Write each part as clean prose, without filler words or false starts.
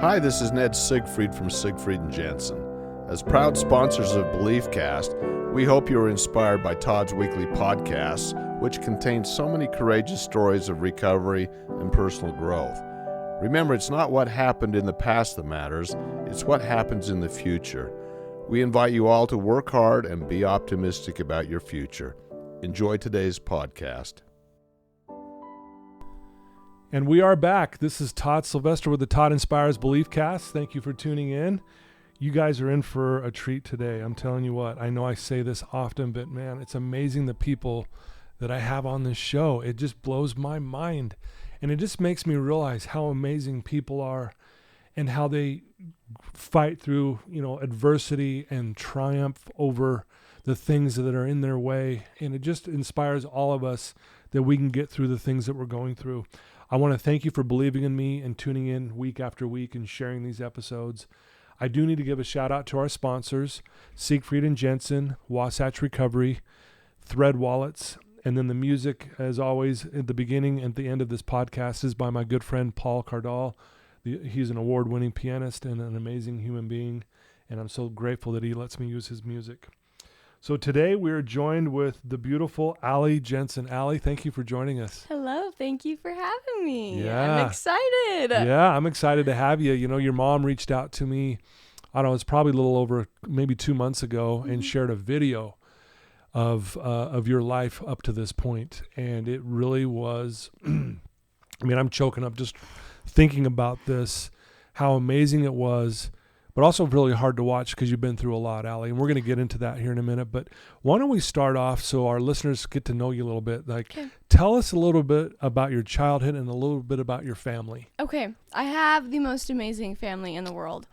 Hi, this is Ned Siegfried from Siegfried and Jensen. As proud sponsors of BeliefCast, we hope you are inspired by Todd's weekly podcasts, which contain so many courageous stories of recovery and personal growth. Remember, it's not what happened in the past that matters, it's what happens in the future. We invite you all to work hard and be optimistic about your future. Enjoy today's podcast. And we are back. This is Todd Sylvester with the Todd Inspires BeliefCast. Thank you for tuning in. You guys are in for a treat today. I'm telling you what, I know I say this often, but man, it's amazing the people that I have on this show. It just blows my mind. And it just makes me realize how amazing people are and how they fight through, adversity and triumph over the things that are in their way. And it just inspires all of us that we can get through the things that we're going through. I want to thank you for believing in me and tuning in week after week and sharing these episodes. I do need to give a shout out to our sponsors, Siegfried and Jensen, Wasatch Recovery, Thread Wallets, and then the music, as always, at the beginning and at the end of this podcast is by my good friend Paul Cardall. He's an award-winning pianist and an amazing human being, and I'm so grateful that he lets me use his music. So today we are joined with the beautiful Ally Jensen. Ally, thank you for joining us. Hello, thank you for having me. Yeah. I'm excited. Yeah, I'm excited to have you. Your mom reached out to me, I don't know, it's probably a little over maybe 2 months ago, and shared a video of your life up to this point. And it really was, I'm choking up just thinking about this, how amazing it was, but also really hard to watch because you've been through a lot, Ally. And we're going to get into that here in a minute. But why don't we start off so our listeners get to know you a little bit? Tell us a little bit about your childhood and a little bit about your family. Okay. I have the most amazing family in the world.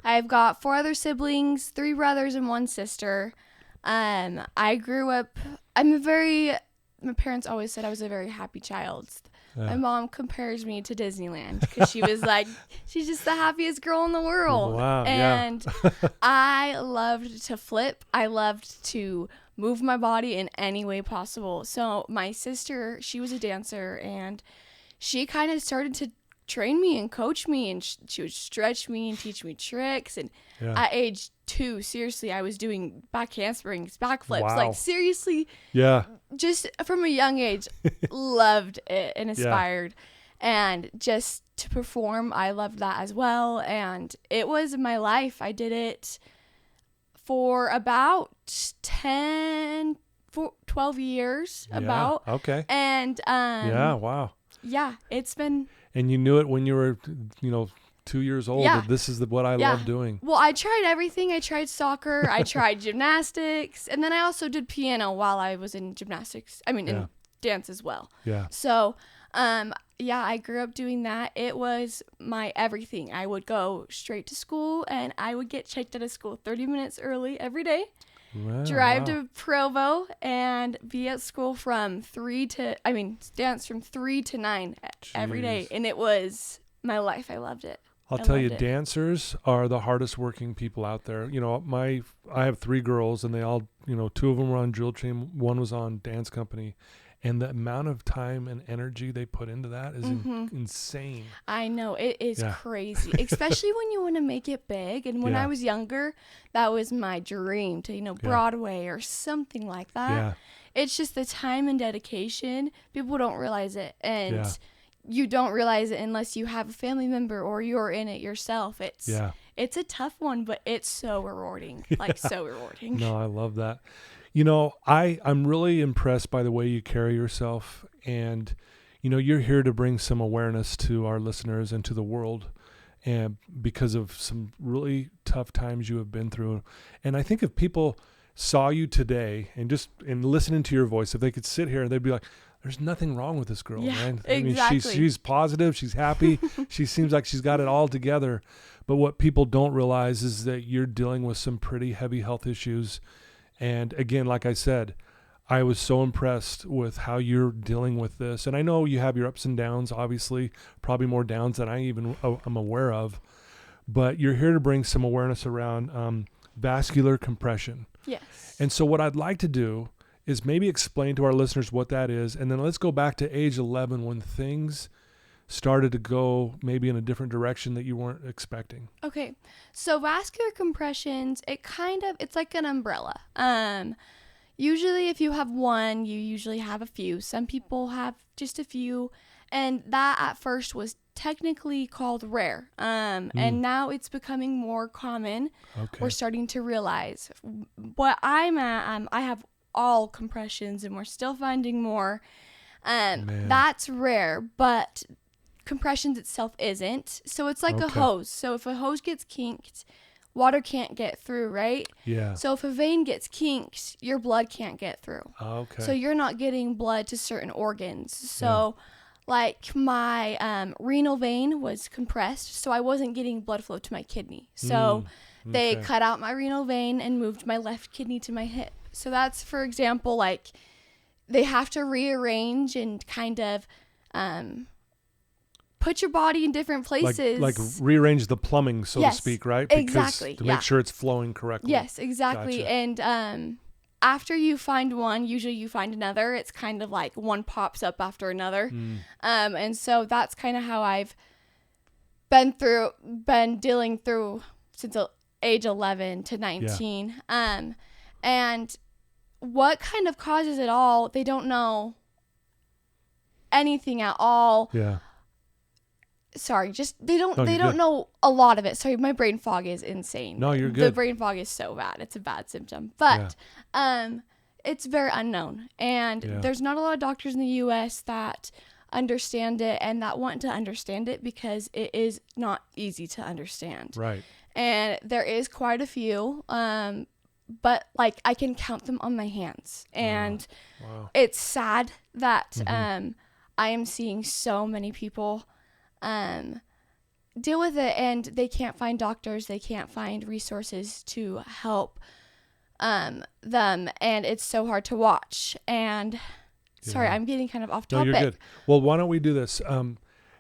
I've got 4 other siblings, 3 brothers and 1 sister. I grew up, my parents always said I was a very happy child. Yeah. My mom compares me to Disneyland because she was like, she's just the happiest girl in the world. Wow, and I loved to flip. I loved to move my body in any way possible. So my sister, she was a dancer, and she kind of started to train me and coach me, and she would stretch me and teach me tricks. And at age 2, seriously, I was doing back handsprings, backflips. Wow. Like, seriously, just from a young age, loved it and aspired. And just to perform, I loved that as well. And it was my life. I did it for about 12 years, about. Okay. And wow. Yeah, it's been. And you knew it when you were, 2 years old. Yeah. That this is what I love doing. Well, I tried everything. I tried soccer. I tried gymnastics. And then I also did piano while I was in gymnastics. In dance as well. Yeah. So, I grew up doing that. It was my everything. I would go straight to school, and I would get checked out of school 30 minutes early every day. Wow, drive to Provo and be at school from dance from 3 to 9 every day. And it was my life. I loved it. I'll tell you, dancers are the hardest working people out there. I have 3 girls, and they all, 2 of them were on drill team. 1 was on dance company. And the amount of time and energy they put into that is insane. I know. It is crazy, especially when you want to make it big. And when I was younger, that was my dream to, Broadway or something like that. Yeah. It's just the time and dedication. People don't realize it. And you don't realize it unless you have a family member or you're in it yourself. It's a tough one, but it's so rewarding. So rewarding. No, I love that. I'm really impressed by the way you carry yourself, and, you're here to bring some awareness to our listeners and to the world, and because of some really tough times you have been through. And I think if people saw you today and listening to your voice, if they could sit here, they'd be like, there's nothing wrong with this girl, man. Exactly. She's positive. She's happy. She seems like she's got it all together. But what people don't realize is that you're dealing with some pretty heavy health issues. And again, like I said, I was so impressed with how you're dealing with this. And I know you have your ups and downs, obviously, probably more downs than I even am aware of. But you're here to bring some awareness around vascular compression. Yes. And so what I'd like to do is maybe explain to our listeners what that is. And then let's go back to age 11 when things started to go maybe in a different direction that you weren't expecting? Okay. So vascular compressions, it's like an umbrella. Usually if you have one, you usually have a few. Some people have just a few. And that at first was technically called rare. And now it's becoming more common. Okay. We're starting to realize what I'm at. I have all compressions and we're still finding more. That's rare, but compressions itself isn't. So it's like a hose. So if a hose gets kinked, water can't get through, right? Yeah. So if a vein gets kinked, your blood can't get through. Okay. So you're not getting blood to certain organs. So like my renal vein was compressed, so I wasn't getting blood flow to my kidney. So they cut out my renal vein and moved my left kidney to my hip. So that's, for example, like they have to rearrange and kind of put your body in different places. Like rearrange the plumbing, so to speak, right? Because Exactly. To make sure it's flowing correctly. Yes, exactly. Gotcha. And after you find one, usually you find another. It's kind of like one pops up after another. And so that's kind of how I've been dealing through since age 11 to 19. And what kind of causes it all, they don't know anything at all. Yeah. Sorry, they don't know a lot of it. Sorry, my brain fog is insane. No, you're good. The brain fog is so bad. It's a bad symptom. But it's very unknown. And there's not a lot of doctors in the US that understand it and that want to understand it because it is not easy to understand. Right. And there is quite a few, but like I can count them on my hands. And it's sad that I am seeing so many people deal with it and they can't find doctors, they can't find resources to help them, and it's so hard to watch. And sorry, I'm getting kind of off topic. No, you're good. Well, why don't we do this?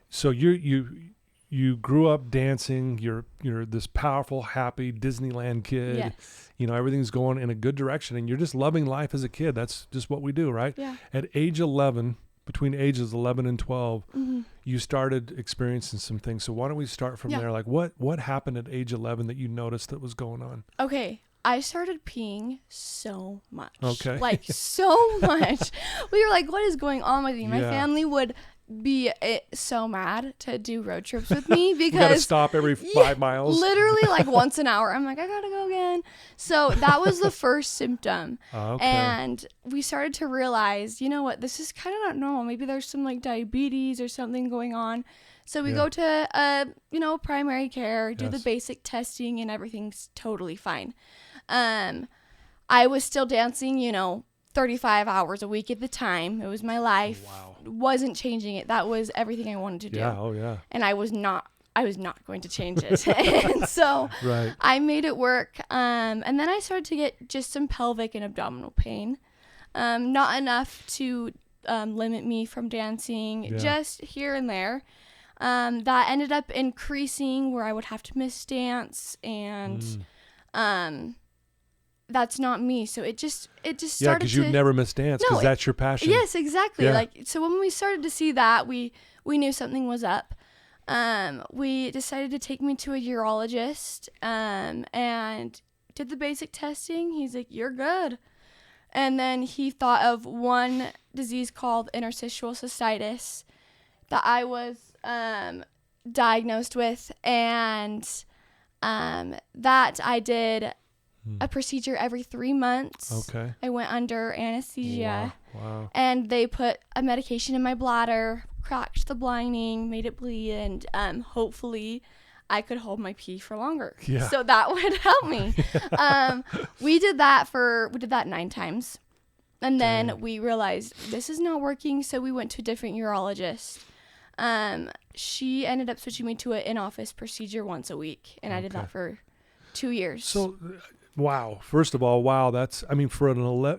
So you grew up dancing, you're this powerful, happy Disneyland kid. Yes. You know, everything's going in a good direction and you're just loving life as a kid. That's just what we do, right? Yeah. At age 11, between ages 11 and 12, you started experiencing some things. So why don't we start from there? Like what happened at age 11 that you noticed that was going on? Okay. I started peeing so much. Okay. Like so much. We were like, what is going on with me? My family would be so mad to do road trips with me because we gotta stop every 5 miles. Literally like once an hour. I'm like, I gotta go again. So that was the first symptom. And we started to realize, you know what, this is kind of not normal. Maybe there's some like diabetes or something going on. So we go to primary care, do the basic testing, and everything's totally fine. I was still dancing, 35 hours a week at the time. It was my life. Wow. Wasn't changing it. That was everything I wanted to do. Yeah. Oh yeah. And I was not going to change it. And so I made it work. And then I started to get just some pelvic and abdominal pain. Not enough to limit me from dancing, just here and there. That ended up increasing where I would have to miss dance, and that's not me. So it just started because you've never missed dance because that's your passion. Yes, exactly. So when we started to see that, we knew something was up. We decided to take me to a urologist, and did the basic testing. He's like, you're good. And then he thought of one disease called interstitial cystitis that I was diagnosed with, and that I did a procedure every 3 months. Okay. I went under anesthesia. Wow. And they put a medication in my bladder, cracked the lining, made it bleed, and hopefully I could hold my pee for longer. Yeah. So that would help me. We did that 9 times. And then we realized this is not working, so we went to a different urologist. She ended up switching me to an in-office procedure once a week, and I did that for 2 years. So, wow. First of all, that's, I mean,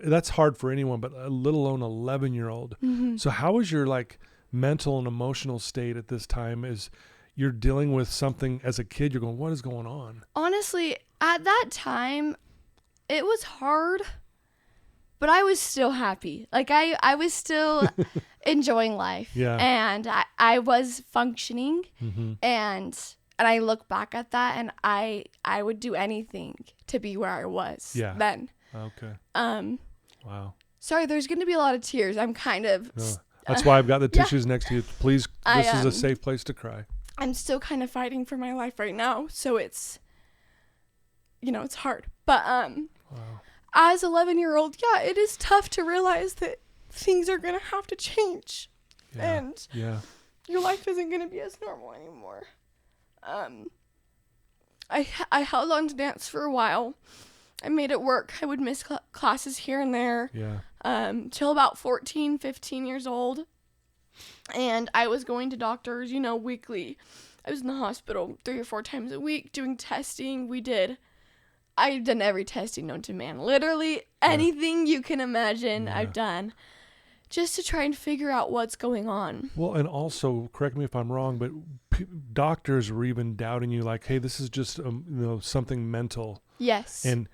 that's hard for anyone, but let alone 11-year-old. So how was your like mental and emotional state at this time as you're dealing with something as a kid? You're going, what is going on? Honestly, at that time, it was hard but I was still happy. Like I was still enjoying life. Yeah. And I was functioning. Mm-hmm. And I look back at that, and I would do anything to be where I was then. Okay. Wow. Sorry, there's going to be a lot of tears. I'm kind of... That's why I've got the tissues next to you. Please, this is a safe place to cry. I'm still kind of fighting for my life right now, so it's, it's hard. But as 11-year-old, it is tough to realize that things are going to have to change. Yeah. And your life isn't going to be as normal anymore. I held on to dance for a while. I made it work. I would miss classes here and there. Till about 14, 15 years old. And I was going to doctors, weekly. I was in the hospital 3 or 4 times a week doing testing. I've done every testing known to man. Literally anything you can imagine, I've done. Just to try and figure out what's going on. Well, and also, correct me if I'm wrong, but doctors were even doubting you, like, hey, this is just something mental. Yes. And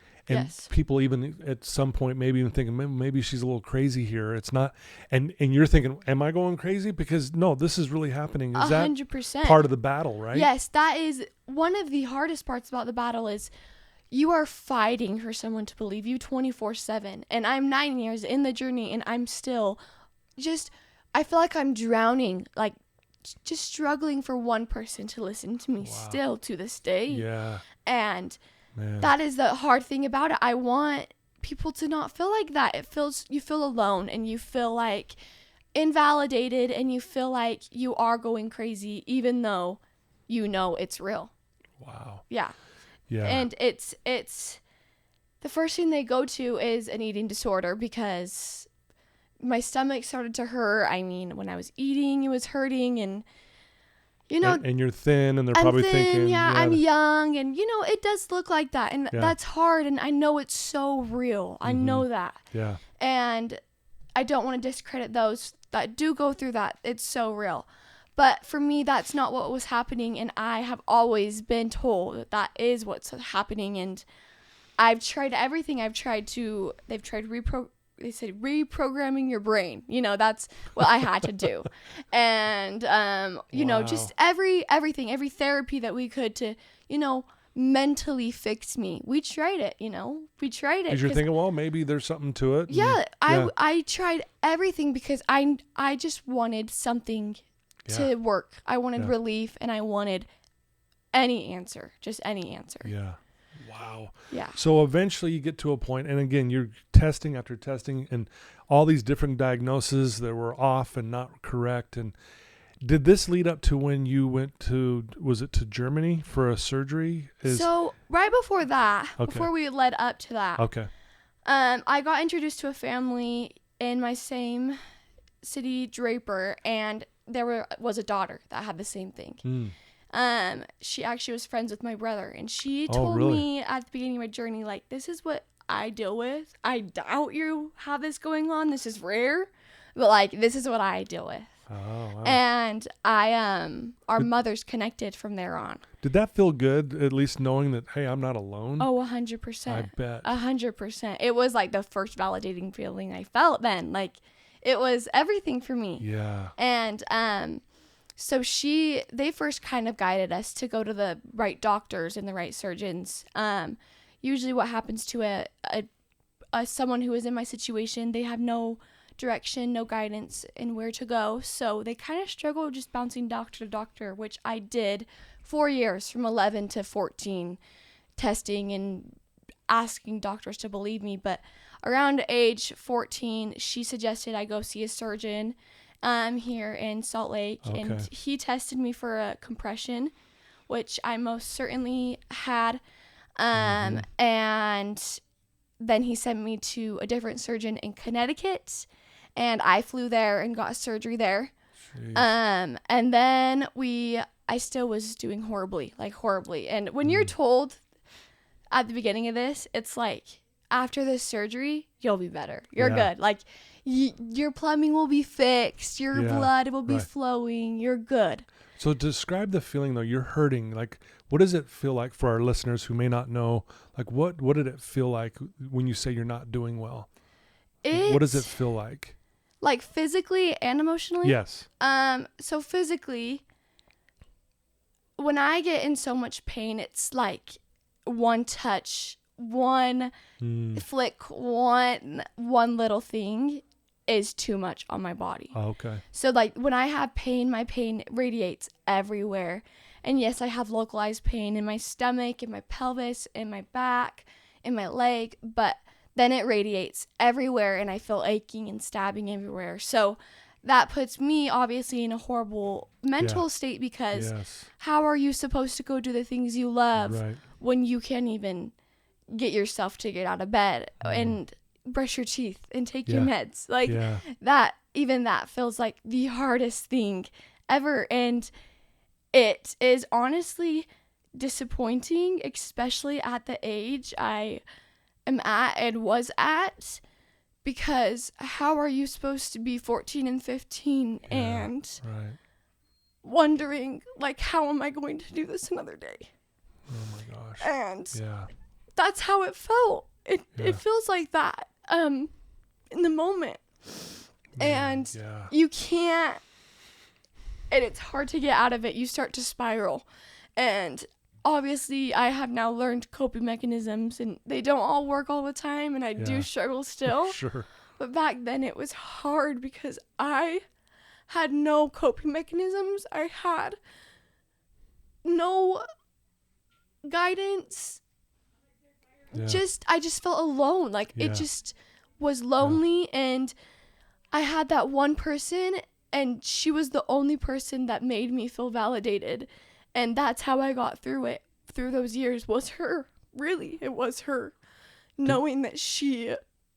people even at some point maybe even thinking maybe she's a little crazy here. It's not, and you're thinking, am I going crazy? Because no, this is really happening. Is 100%. that part of the battle, right? Yes, that is one of the hardest parts about the battle is you are fighting for someone to believe you 24/7. And I'm 9 years in the journey, and I'm still I feel like I'm drowning, like just struggling for one person to listen to me still to this day. Yeah. And that is the hard thing about it. I want people to not feel like that. You feel alone, and you feel like invalidated, and you feel like you are going crazy, even though it's real. Wow. Yeah. Yeah. And it's the first thing they go to is an eating disorder, because my stomach started to hurt. I mean, when I was eating, it was hurting, and and you're thin, and they're I'm probably thin, thinking, I'm young, and it does look like that, and that's hard, and I know it's so real. I know that. Yeah. And I don't want to discredit those that do go through that. It's so real. But for me, that's not what was happening, and I have always been told that is what's happening, and I've tried everything. They've tried they said reprogramming your brain. That's what I had to do. And, just everything, every therapy that we could to, mentally fix me. We tried it, we tried it. Because you're thinking, well, maybe there's something to it. Yeah. I tried everything because I just wanted something to work. I wanted relief, and I wanted any answer, just any answer. Yeah. Wow. Yeah. So eventually you get to a point, and again, you're testing after testing, and all these different diagnoses that were off and not correct. And did this lead up to when you went to Germany for a surgery? So right before that, before we led up to that, I got introduced to a family in my same city, Draper, and there was a daughter that had the same thing. She actually was friends with my brother, and she told me at the beginning of my journey, like, this is what I deal with. I doubt you have this going on. This is rare, but like, this is what I deal with. Oh, wow. And our mothers connected from there on. Did that feel good, at least knowing that, hey, I'm not alone? Oh, 100%. I bet. 100%. It was like the first validating feeling I felt then. Like, it was everything for me. Yeah. And, so they first kind of guided us to go to the right doctors and the right surgeons. Usually what happens to someone who is in my situation, they have no direction, no guidance in where to go. So they kind of struggle just bouncing doctor to doctor, which I did 4 years, from 11 to 14, testing and asking doctors to believe me. But around age 14, she suggested I go see a surgeon here in Salt Lake, and he tested me for a compression, which I most certainly had, and then he sent me to a different surgeon in Connecticut, and I flew there and got surgery there. And then I still was doing horribly, and when you're told at the beginning of this, it's like, after this surgery, you'll be better, you're good, like, your plumbing will be fixed, your blood will be flowing, you're good. So describe the feeling, though. You're hurting. Like, what does it feel like for our listeners who may not know? Like, what did it feel like when you say you're not doing well? What does it feel like? Like physically and emotionally? Yes. So physically, when I get in so much pain, it's like one touch, one flick, one little thing is too much on my body. Oh, okay. So like when I have pain, my pain radiates everywhere. And yes, I have localized pain in my stomach, in my pelvis, in my back, in my leg, but then it radiates everywhere and I feel aching and stabbing everywhere. So that puts me obviously in a horrible mental state because how are you supposed to go do the things you love when you can't even get yourself to get out of bed and brush your teeth and take your meds? Like that feels like the hardest thing ever. And it is honestly disappointing, especially at the age I am at and was at, because how are you supposed to be 14 and 15 and wondering, like, how am I going to do this another day? Oh my gosh. And that's how it felt. It feels like that in the moment. And you can't, and it's hard to get out of it. You start to spiral. And obviously, I have now learned coping mechanisms, and they don't all work all the time, and I do struggle still. Sure. But back then, it was hard because I had no coping mechanisms. I had no guidance. I just felt alone. Like, it just was lonely, and I had that one person, and she was the only person that made me feel validated. And that's how I got through it, through those years, was her. Really, it was her. Knowing that she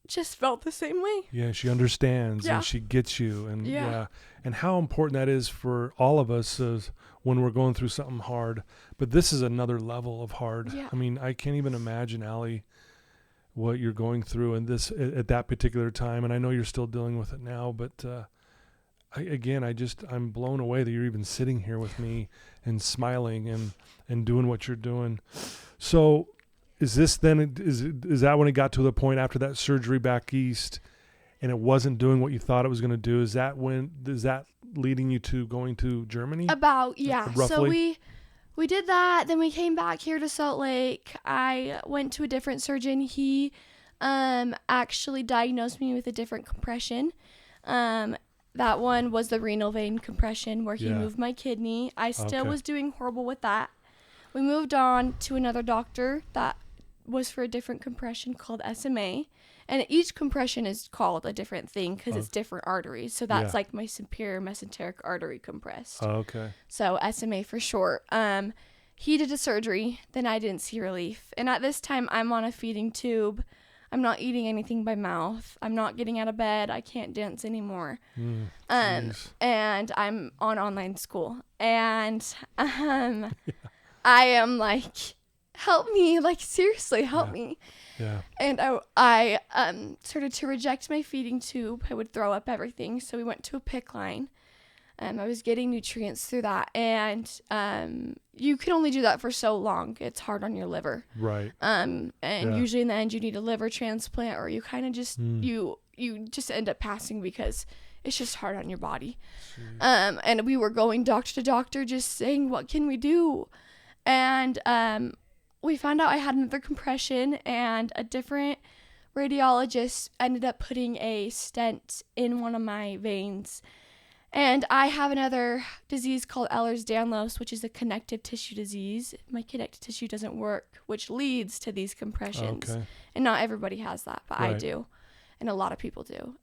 just felt the same way. Yeah, she understands and she gets you. And and how important that is for all of us is when we're going through something hard. But this is another level of hard. Yeah. I mean, I can't even imagine, Ally, what you're going through in this at that particular time. And I know you're still dealing with it now, but I'm blown away that you're even sitting here with me and smiling and doing what you're doing. So is this then, is that when it got to the point after that surgery back east and it wasn't doing what you thought it was going to do? Is that leading you to going to Germany? Roughly? So we did that. Then we came back here to Salt Lake. I went to a different surgeon. He actually diagnosed me with a different compression. That one was the renal vein compression where he moved my kidney. I still was doing horrible with that. We moved on to another doctor that was for a different compression called SMA. And each compression is called a different thing because it's different arteries. So that's like my superior mesenteric artery compressed. So SMA for short. He did a surgery. Then I didn't see relief. And at this time, I'm on a feeding tube. I'm not eating anything by mouth. I'm not getting out of bed. I can't dance anymore. And I'm on online school. And I am like, help me. Like, seriously, help me. Yeah. And I started to reject my feeding tube. I would throw up everything. So we went to a PICC line. I was getting nutrients through that. And you can only do that for so long. It's hard on your liver. Right. And usually in the end, you need a liver transplant, or you kind of just, you just end up passing because it's just hard on your body. And we were going doctor to doctor just saying, what can we do? And we found out I had another compression, and a different radiologist ended up putting a stent in one of my veins. And I have another disease called Ehlers-Danlos, which is a connective tissue disease. My connective tissue doesn't work, which leads to these compressions. Okay. And not everybody has that, but I do. And a lot of people do.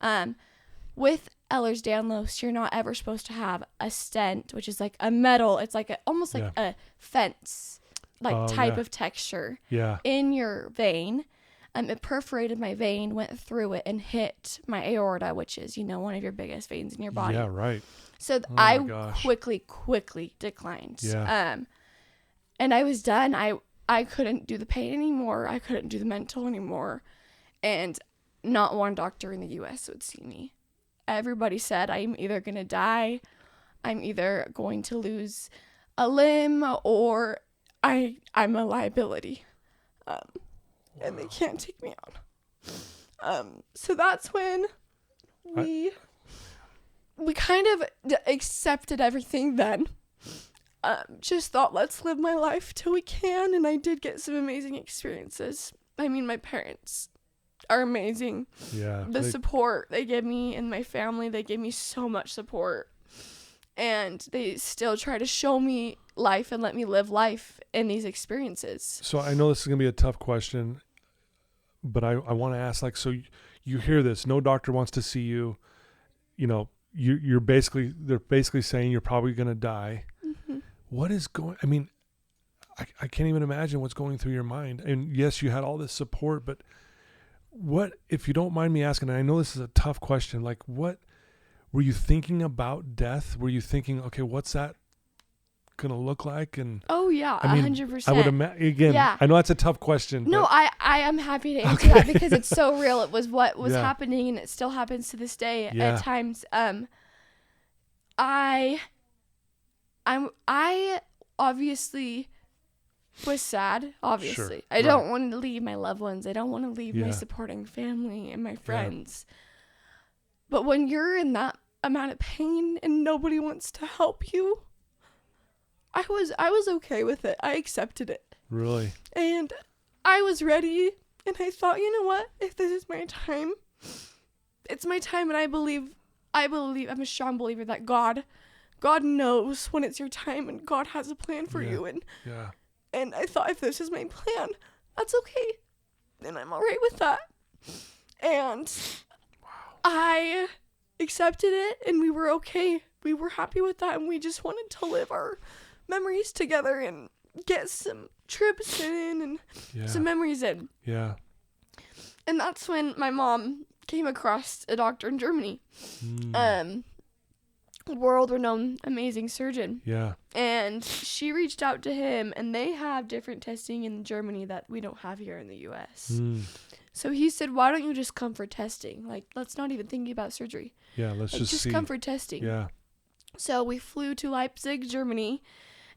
With Ehlers-Danlos, you're not ever supposed to have a stent, which is like a metal. It's like almost like a fence, type of texture in your vein. It perforated my vein, went through it, and hit my aorta, which is, one of your biggest veins in your body. Yeah, right. So I quickly declined. Yeah. And I was done. I couldn't do the pain anymore. I couldn't do the mental anymore. And not one doctor in the U.S. would see me. Everybody said I'm either going to die, I'm either going to lose a limb, or I'm a liability. And they can't take me So that's when we kind of accepted everything then. Just thought, let's live my life till we can, and I did get some amazing experiences. I mean, my parents are amazing. Yeah. The support they give me and my family, they gave me so much support. And they still try to show me life and let me live life in these experiences. So I know this is going to be a tough question, but I want to ask, like, so you hear this, no doctor wants to see you, you know, they're basically saying you're probably going to die. Mm-hmm. What is going, I mean, I can't even imagine what's going through your mind. And yes, you had all this support, but what, if you don't mind me asking, and I know this is a tough question, like what, were you thinking about death? Were you thinking, okay, what's that going to look like? And oh yeah, 100%. I would imagine, again, yeah. I know that's a tough question. No, I am happy to answer that because it's so real. It was what was happening, and it still happens to this day at times. I obviously was sad, obviously. Sure. I don't want to leave my loved ones. I don't want to leave my supporting family and my friends. But when you're in that amount of pain and nobody wants to help you, I was okay with it. I accepted it. Really? And I was ready, and I thought, you know what? If this is my time, it's my time, and I believe I'm a strong believer that God knows when it's your time, and God has a plan for you. And I thought, if this is my plan, that's okay. And I'm all right with that. And I accepted it, and we were okay. We were happy with that, and we just wanted to live our memories together and get some trips in and some memories in. Yeah. And that's when my mom came across a doctor in Germany. World-renowned, amazing surgeon. Yeah. And she reached out to him, and they have different testing in Germany that we don't have here in the U.S. So he said, why don't you just come for testing? Like, let's not even think about surgery. Yeah, let's just come for testing. Yeah. So we flew to Leipzig, Germany,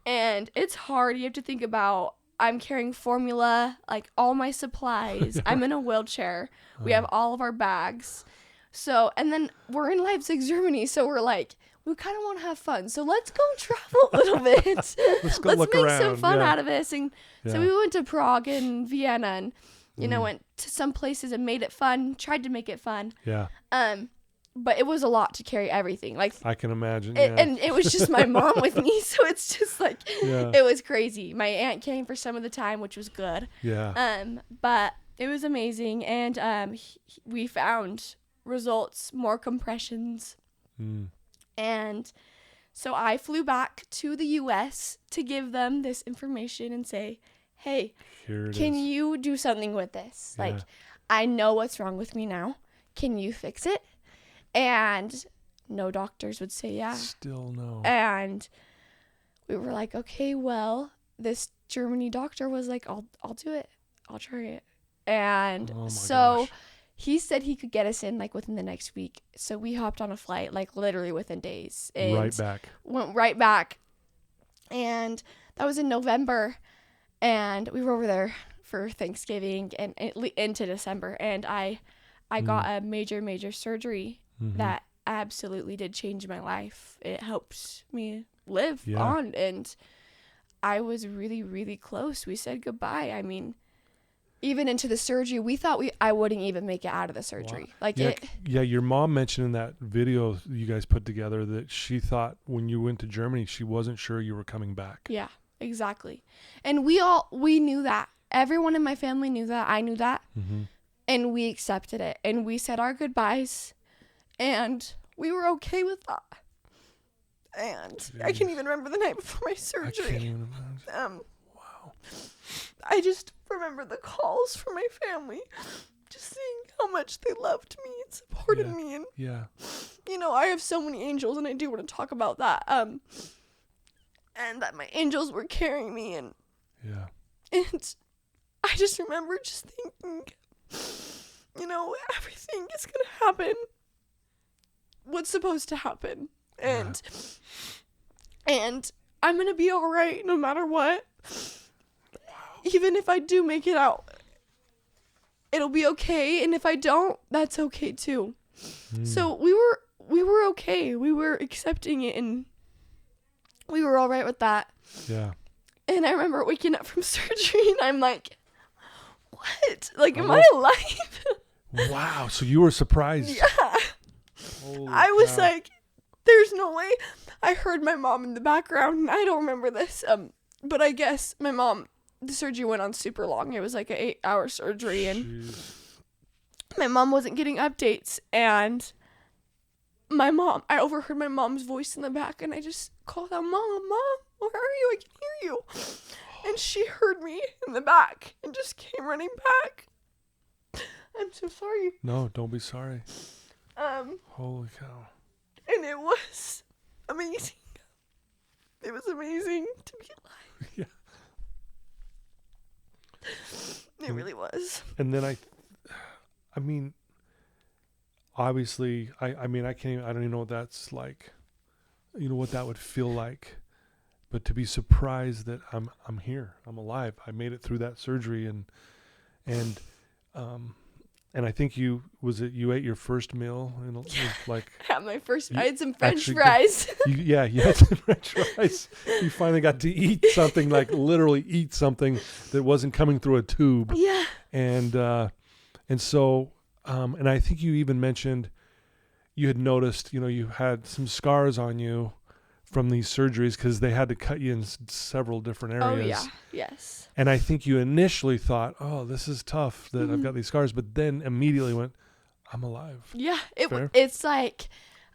and it's hard. You have to think about, I'm carrying formula, like all my supplies. I'm in a wheelchair. We have all of our bags. So, and then we're in Leipzig, Germany, so we're like, we kind of want to have fun. So let's go travel a little bit. let's make some fun out of this. And so we went to Prague and Vienna and, you know, went to some places and made it fun, tried to make it fun. Yeah. But it was a lot to carry everything. Like, I can imagine. And it was just my mom with me. So it's just like, it was crazy. My aunt came for some of the time, which was good. Yeah. But it was amazing. And we found results, more compressions. And so I flew back to the U.S. to give them this information and say, hey, can you do something with this? Like, I know what's wrong with me now. Can you fix it? And no doctors would say Still no. And we were like, okay, well, this Germany doctor was like, I'll do it. I'll try it. And gosh. He said he could get us in like within the next week. So we hopped on a flight like literally within days. And went right back. And that was in November. And we were over there for Thanksgiving and into December. And I got a major surgery that absolutely did change my life. It helped me live on. And I was really, really close. We said goodbye. I mean, even into the surgery, we thought I wouldn't even make it out of the surgery. Wow. Like your mom mentioned in that video you guys put together that she thought when you went to Germany, she wasn't sure you were coming back. Yeah, exactly. And we knew that. Everyone in my family knew that. I knew that. And we accepted it. And we said our goodbyes. And we were okay with that. And I can't even remember the night before my surgery. I can't even imagine. Wow. I just remember the calls from my family, just seeing how much they loved me and supported me. And, you know, I have so many angels, and I do want to talk about that. And that my angels were carrying me. And I just remember just thinking, you know, everything is going to happen. What's supposed to happen. And I'm going to be all right no matter what. Even if I do make it out. it'll be okay. And if I don't, that's okay too. So we were okay. We were accepting it, and we were all right with that. Yeah. And I remember waking up from surgery, and I'm like, what? Like, am I alive? Wow. So you were surprised. Yeah. Holy I was cow. like, there's no way. I heard my mom in the background, and I don't remember this. But I guess my mom, the surgery went on super long. It was like an 8-hour surgery, and Jeez. my mom wasn't getting updates, and I overheard my mom's voice in the back, and I just called out, Mom, where are you? I can hear you. And she heard me in the back and just came running back. I'm so sorry. No, don't be sorry. Holy cow. And it was amazing. It was amazing to be alive. Yeah. It really was. And then I mean, obviously, I don't even know what that's like, what that would feel like, but to be surprised that I'm here, I'm alive, I made it through that surgery, and I think you ate your first meal, and it was like, I had some French fries. You had some French fries. You finally got to eat something, like literally eat something that wasn't coming through a tube. Yeah. And so, and I think you even mentioned you had noticed, you had some scars on you from these surgeries because they had to cut you in several different areas. Oh, yeah. Yes. And I think you initially thought, oh, this is tough that I've got these scars, but then immediately went, I'm alive. Yeah. It's like,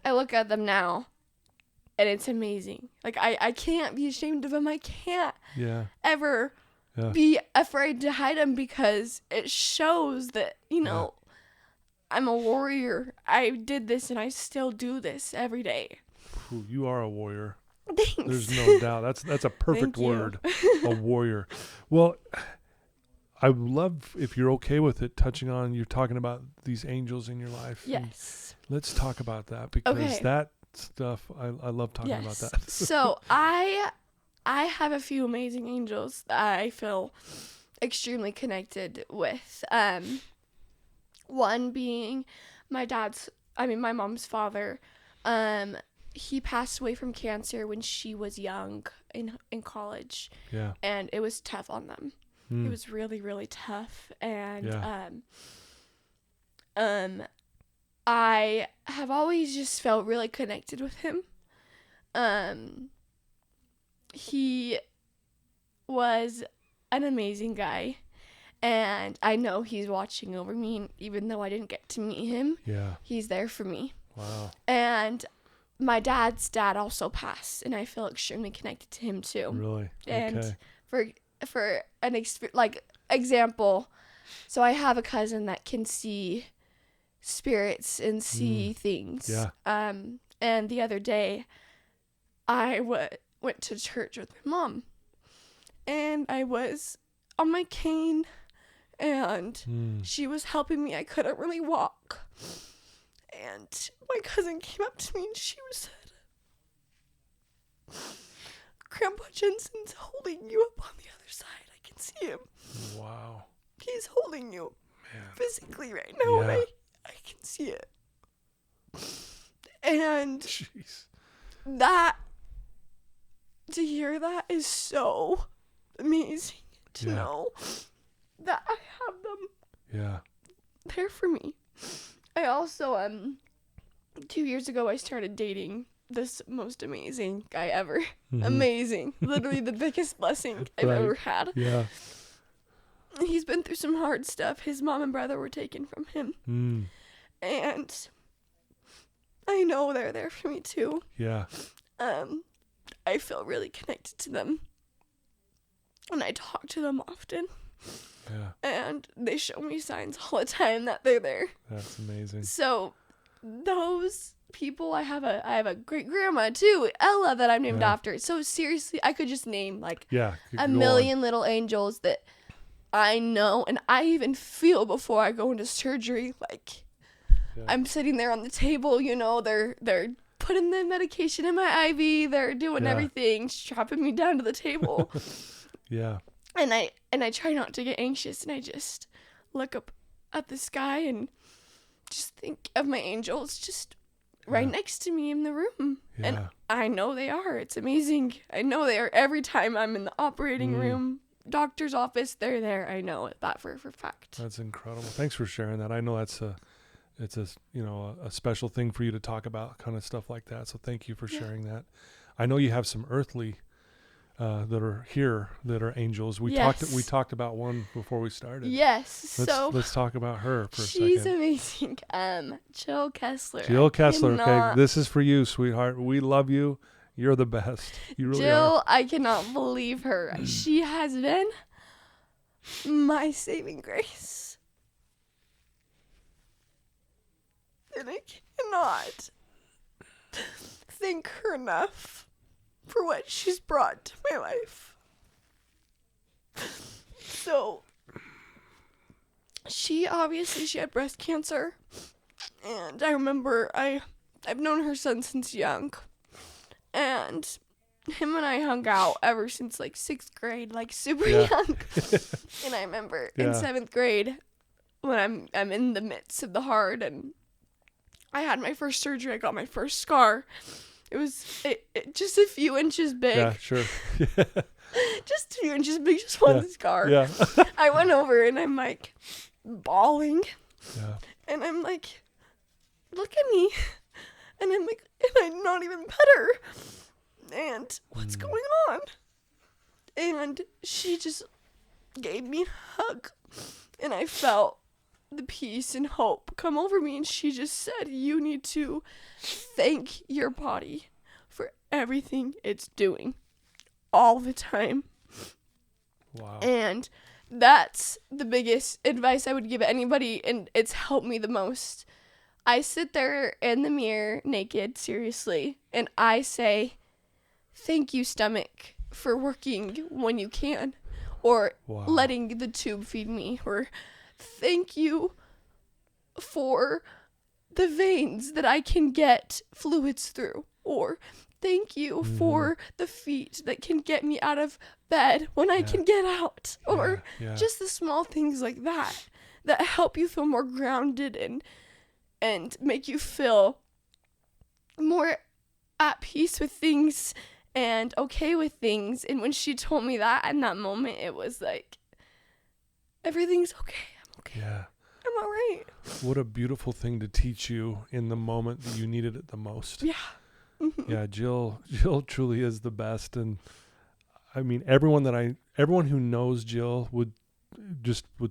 I look at them now, and it's amazing. Like, I can't be ashamed of them. I can't ever be afraid to hide them, because it shows that, I'm a warrior. I did this, and I still do this every day. Ooh, you are a warrior. Thanks. There's no doubt. That's a perfect word, a warrior. Well, I would love, if you're okay with it, you're talking about these angels in your life. Yes. Let's talk about that, because that stuff, I love talking about that. So I have a few amazing angels that I feel extremely connected with. One being my mom's father. He passed away from cancer when she was young in college. Yeah. And it was tough on them. It was really, really tough. And I have always just felt really connected with him. He was an amazing guy. And I know he's watching over me, even though I didn't get to meet him. Yeah. He's there for me. Wow. And my dad's dad also passed, and I feel extremely connected to him too. Really? And for an example, so I have a cousin that can see spirits and see things. Yeah. And the other day, I went to church with my mom, and I was on my cane, and she was helping me. I couldn't really walk. And my cousin came up to me, and she said, Grandpa Jensen's holding you up on the other side. I can see him. Wow. He's holding you physically right now, and I can see it. And to hear that is so amazing, to know that I have them there for me. I also, 2 years ago, I started dating this most amazing guy ever. Amazing. Literally the biggest blessing I've ever had. Yeah. He's been through some hard stuff. His mom and brother were taken from him. And I know they're there for me too. Yeah. I feel really connected to them. And I talk to them often. Yeah. And they show me signs all the time that they're there. That's amazing. So those people, I have a great grandma too, Ella, that I'm named after. So seriously, I could just name a million little angels that I know, and I even feel before I go into surgery. I'm sitting there on the table, they're putting the medication in my IV, they're doing everything, strapping me down to the table. Yeah. And I try not to get anxious, and I just look up at the sky and just think of my angels just right next to me in the room. Yeah. And I know they are. It's amazing. I know they are every time I'm in the operating room, doctor's office, they're there. I know that for a fact. That's incredible. Thanks for sharing that. I know it's a special thing for you to talk about, kind of stuff like that. So thank you for sharing that. I know you have some earthly that are here that are angels. We talked about one before we started. Yes. Let's talk about her for a second. She's amazing. Jill Kessler. Jill Kessler. Okay, this is for you, sweetheart. We love you. You're the best. You really Jill, are. I cannot believe her. She has been my saving grace. And I cannot thank her enough for what she's brought to my life. So, she had breast cancer. And I remember I've known her son since young. And him and I hung out ever since like 6th grade, like super young. And I remember in 7th grade when I'm in the midst of the heart and I had my first surgery, I got my first scar. It was just a few inches big. Yeah, sure. Just a few inches big, just one scar. Yeah. I went over and I'm like bawling. Yeah. And I'm like, look at me. And I'm like, and I'm not even better. And what's going on? And she just gave me a hug. And I felt the peace and hope come over me. And she just said, you need to thank your body for everything it's doing all the time. Wow. And that's the biggest advice I would give anybody. And it's helped me the most. I sit there in the mirror naked, seriously, and I say, thank you, stomach, for working when you can, or letting the tube feed me, or thank you for the veins that I can get fluids through, or thank you for the feet that can get me out of bed when I can get out, or just the small things like that help you feel more grounded and make you feel more at peace with things and okay with things. And when she told me that in that moment, it was like, everything's okay. I'm okay. Yeah. I'm all right. What a beautiful thing to teach you in the moment that you needed it the most. Yeah. Mm-hmm. Yeah, Jill truly is the best. And I mean, everyone who knows Jill would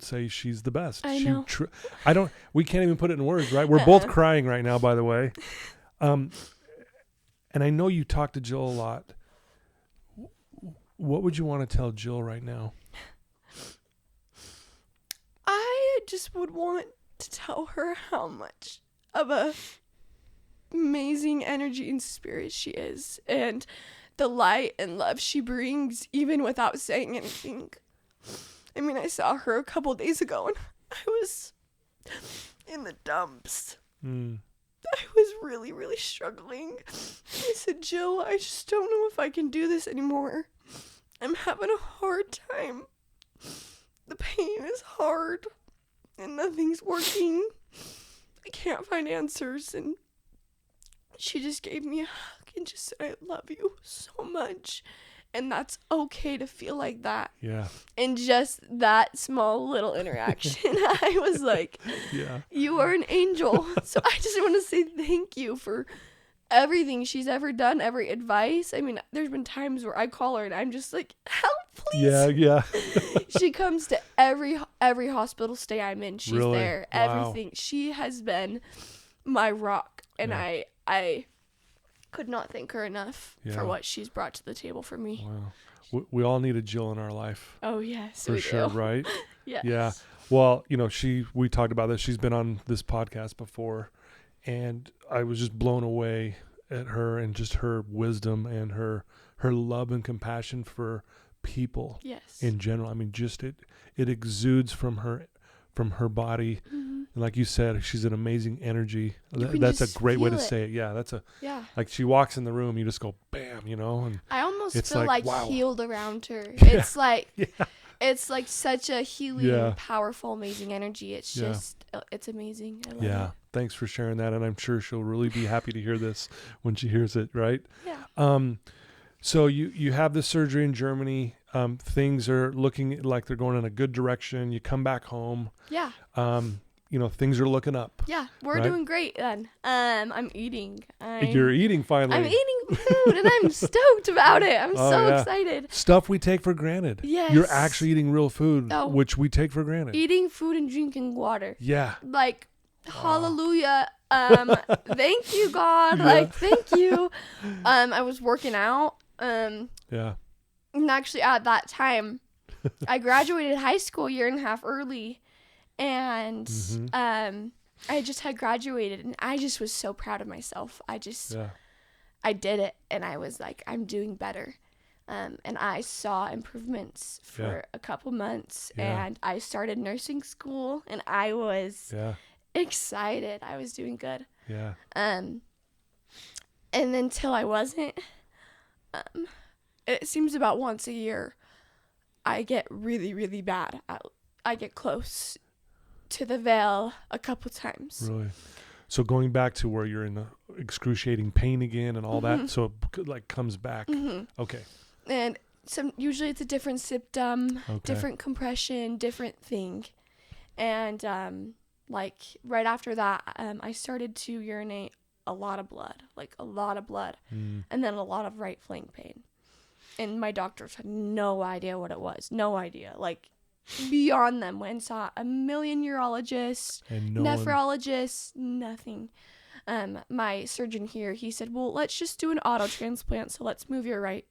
say she's the best. I know. We can't even put it in words, right? We're both crying right now, by the way. And I know you talk to Jill a lot. What would you want to tell Jill right now? I just would want to tell her how much of a amazing energy and spirit she is, and the light and love she brings even without saying anything. I mean, I saw her a couple days ago and I was in the dumps. I was really, really struggling. I said, Jill, I just don't know if I can do this anymore. I'm having a hard time. The pain is hard and nothing's working. I can't find answers. And she just gave me a hug and just said, I love you so much. And that's okay to feel like that. Yeah. And just that small little interaction, I was like, you are an angel. So I just want to say thank you for everything she's ever done, every advice. I mean, there's been times where I call her and I'm just like, help, please. Yeah. She comes to every hospital stay I'm in. She's really? there. Wow. Everything. She has been my rock. And I could not thank her enough for what she's brought to the table for me. Wow. We all need a Jill in our life. Oh, yes. For sure, right? Yes. Yeah. Well, we talked about this. She's been on this podcast before, and I was just blown away at her and just her wisdom and her love and compassion for people in general. I mean, just it exudes from her body. Mm-hmm. And like you said, she's an amazing energy. That's a great way to say it. Yeah, like she walks in the room, you just go bam, and I almost it's feel like wow. healed around her. It's like It's like such a healing, powerful, amazing energy. It's just, it's amazing. I love it. Thanks for sharing that. And I'm sure she'll really be happy to hear this when she hears it, right? Yeah. So you have this surgery in Germany. Things are looking like they're going in a good direction. You come back home. Yeah. Things are looking up. Yeah, we're doing great then. I'm eating. You're eating finally. I'm eating food and I'm stoked about it. I'm so excited. Stuff we take for granted. Yes. You're actually eating real food, which we take for granted. Eating food and drinking water. Yeah. Like, hallelujah. Thank you, God. Like, thank you. I was working out. And actually at that time, I graduated high school a year and a half early. And I just had graduated and I just was so proud of myself. I did it and I was like, I'm doing better. And I saw improvements for a couple months and I started nursing school and I was excited. I was doing good. Yeah. And until I wasn't, it seems about once a year, I get really, really bad. I get close to the veil a couple times. Really? So going back to where you're in the excruciating pain again and all that, so it like comes back. Okay. And usually it's a different symptom, different compression, different thing. And like right after that, I started to urinate a lot of blood, and then a lot of right flank pain. And my doctors had no idea what it was. No idea. Like, beyond them, went and saw a million urologists, nephrologists, nothing. My surgeon here, he said, well, let's just do an auto transplant. So let's move your right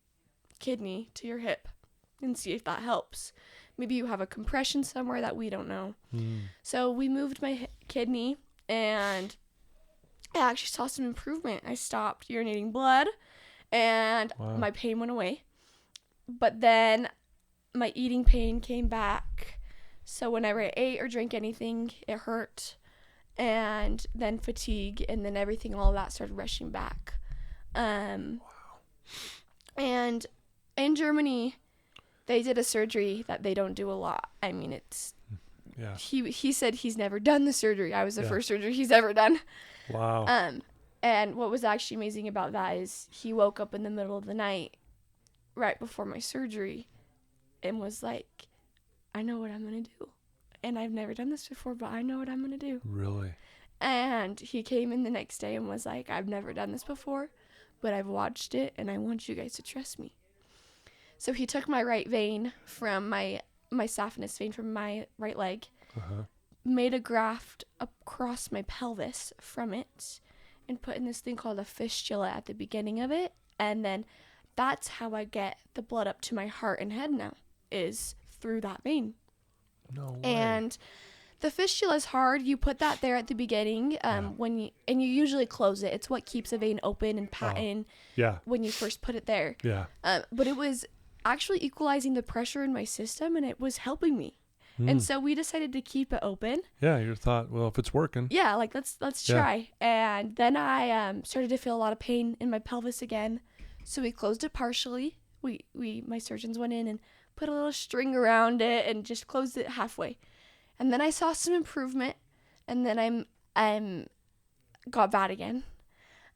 kidney to your hip and see if that helps. Maybe you have a compression somewhere that we don't know. So we moved my kidney and I actually saw some improvement. I stopped urinating blood and my pain went away. But then my eating pain came back. So whenever I ate or drank anything, it hurt. And then fatigue and then everything, all of that started rushing back. And in Germany, they did a surgery that they don't do a lot. I mean, it's he said he's never done the surgery. I was the first surgery he's ever done. Wow. And what was actually amazing about that is he woke up in the middle of the night right before my surgery and was like, I know what I'm going to do. And I've never done this before, but I know what I'm going to do. Really? And he came in the next day and was like, I've never done this before, but I've watched it and I want you guys to trust me. So he took my right vein from my saphenous vein from my right leg, made a graft across my pelvis from it, and put in this thing called a fistula at the beginning of it. And then that's how I get the blood up to my heart and head now, is through that vein. No way. And the fistula is hard. You put that there at the beginning when you usually close it. It's what keeps a vein open and patent when you first put it there. Yeah. But it was actually equalizing the pressure in my system and it was helping me. And so we decided to keep it open. Yeah, you thought, well, if it's working. Yeah, like let's try. And then I started to feel a lot of pain in my pelvis again. So we closed it partially. My surgeons went in and put a little string around it and just closed it halfway. And then I saw some improvement, and then I'm got bad again.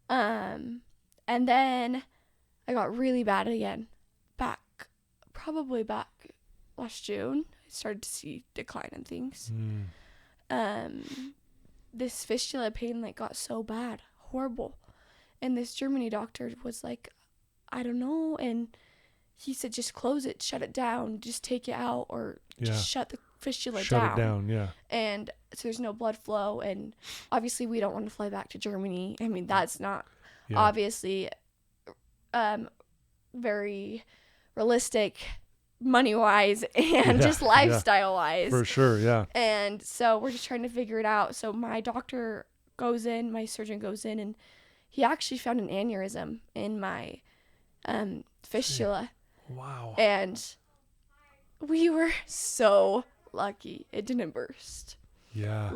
And then I got really bad again. Probably back last June. I started to see decline in things. This fistula pain got so bad, horrible. And this Germany doctor was like, I don't know. And he said, just close it, shut it down, just take it out, or just shut the fistula down. Shut it down, yeah. And so there's no blood flow. And obviously we don't want to fly back to Germany. I mean, that's not obviously very realistic money-wise and just lifestyle-wise. For sure, yeah. And so we're just trying to figure it out. So my doctor goes in, my surgeon goes in, and he actually found an aneurysm in my fistula. Wow. And we were so lucky it didn't burst. Yeah.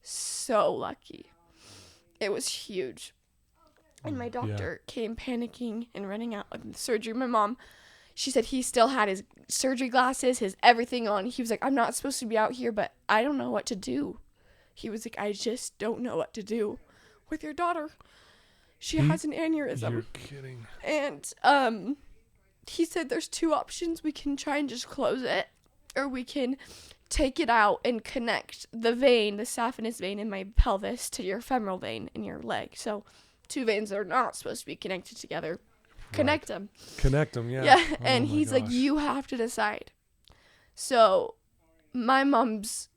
So lucky. It was huge. And my doctor came panicking and running out of the surgery. My mom, she said he still had his surgery glasses, his everything on. He was like, I'm not supposed to be out here, but I don't know what to do. He was like, I just don't know what to do with your daughter. She has an aneurysm. You're kidding. And he said there's 2 options. We can try and just close it, or we can take it out and connect the vein, the saphenous vein in my pelvis, to your femoral vein in your leg. So 2 veins that are not supposed to be connected together. Connect them. Connect them, yeah. Yeah, Oh and he's like, you have to decide. So my mom's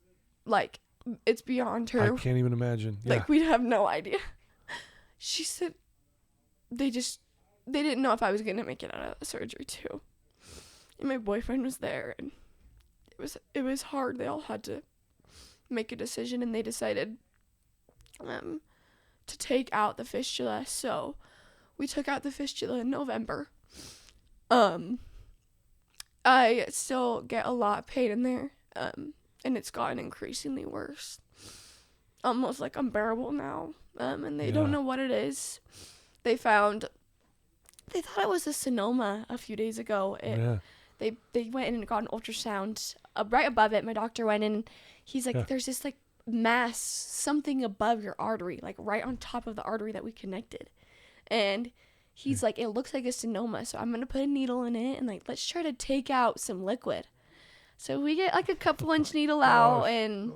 like, it's beyond her. I can't even imagine. Yeah. Like, we'd have no idea. She said they didn't know if I was going to make it out of the surgery too. And my boyfriend was there, and it was hard. They all had to make a decision, and they decided to take out the fistula. So we took out the fistula in November. I still get a lot of pain in there, and it's gotten increasingly worse. Almost like unbearable now. And they don't know what it is. They thought it was a sonoma a few days ago. They went in and got an ultrasound. Right above it, my doctor went in. He's like, there's this like mass, something above your artery, like right on top of the artery that we connected. And he's like, it looks like a sonoma, so I'm going to put a needle in it and like, let's try to take out some liquid. So we get like a couple inch needle out, and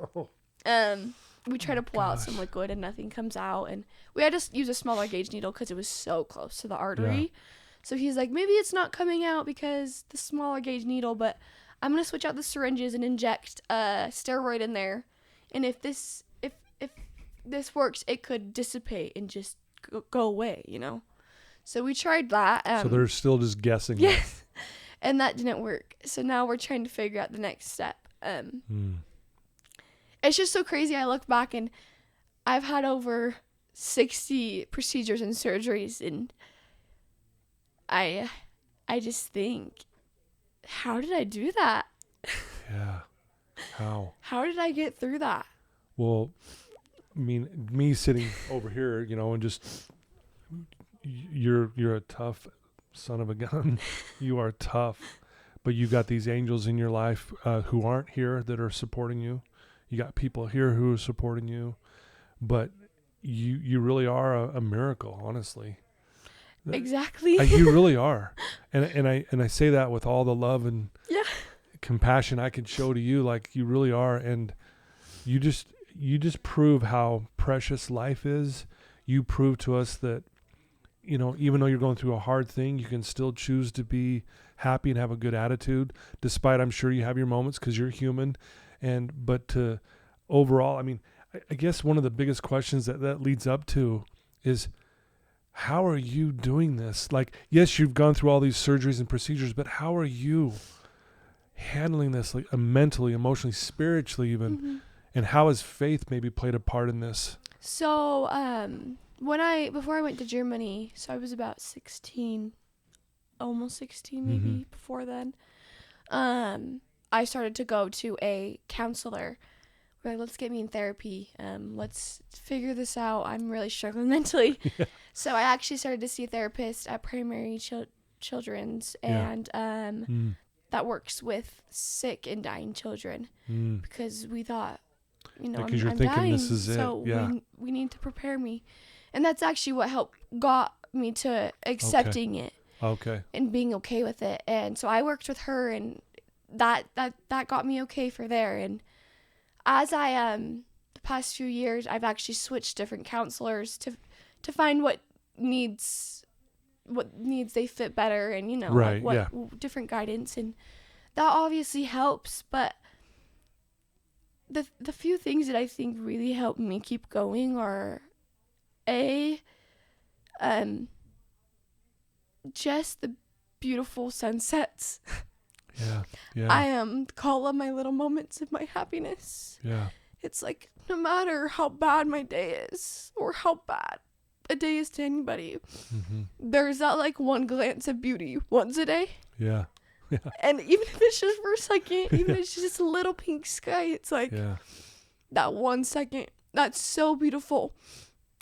we try to pull out some liquid, and nothing comes out. And we had to use a smaller gauge needle because it was so close to the artery. Yeah. So he's like, maybe it's not coming out because the smaller gauge needle, but I'm going to switch out the syringes and inject a steroid in there. And if this works, it could dissipate and just go away, you know? So we tried that. So they're still just guessing. Yes. And that didn't work. So now we're trying to figure out the next step. It's just so crazy. I look back, and I've had over 60 procedures and surgeries, and I just think, how did I do that? Yeah. How? How did I get through that? Well, I mean, me sitting over here, you know, and just you're a tough son of a gun. You are tough, but you got these angels in your life who aren't here that are supporting you. You got people here who are supporting you, but you really are a miracle, honestly. Exactly. You really are, and I say that with all the love and compassion I could show to you. Like, you really are, and you just prove how precious life is. You prove to us that, you know, even though you're going through a hard thing, you can still choose to be happy and have a good attitude, despite, I'm sure you have your moments because you're human. But overall, I mean, I guess one of the biggest questions that leads up to is, how are you doing this? Like, yes, you've gone through all these surgeries and procedures, but how are you handling this, like, mentally, emotionally, spiritually even? Mm-hmm. And how has faith maybe played a part in this? So, before I went to Germany, so I was about 16, almost 16 maybe, before then, I started to go to a counselor. We're like, let's get me in therapy. Let's figure this out. I'm really struggling mentally. Yeah. So I actually started to see a therapist at Primary Children's, and that works with sick and dying children, because we thought, you know, I'm dying, this is so we need to prepare me. And that's actually what got me to accepting it. Okay. And being okay with it. And so I worked with her, and that got me okay for there. And as I the past few years, I've actually switched different counselors to find what needs they fit better, and, you know, different guidance, and that obviously helps. But the few things that I think really help me keep going are just the beautiful sunsets. Yeah. I call them my little moments of my happiness. Yeah. It's like, no matter how bad my day is, or how bad a day is to anybody, there's that like one glance of beauty once a day. Yeah. And even if it's just for a second, even if it's just a little pink sky, it's like that 1 second. That's so beautiful.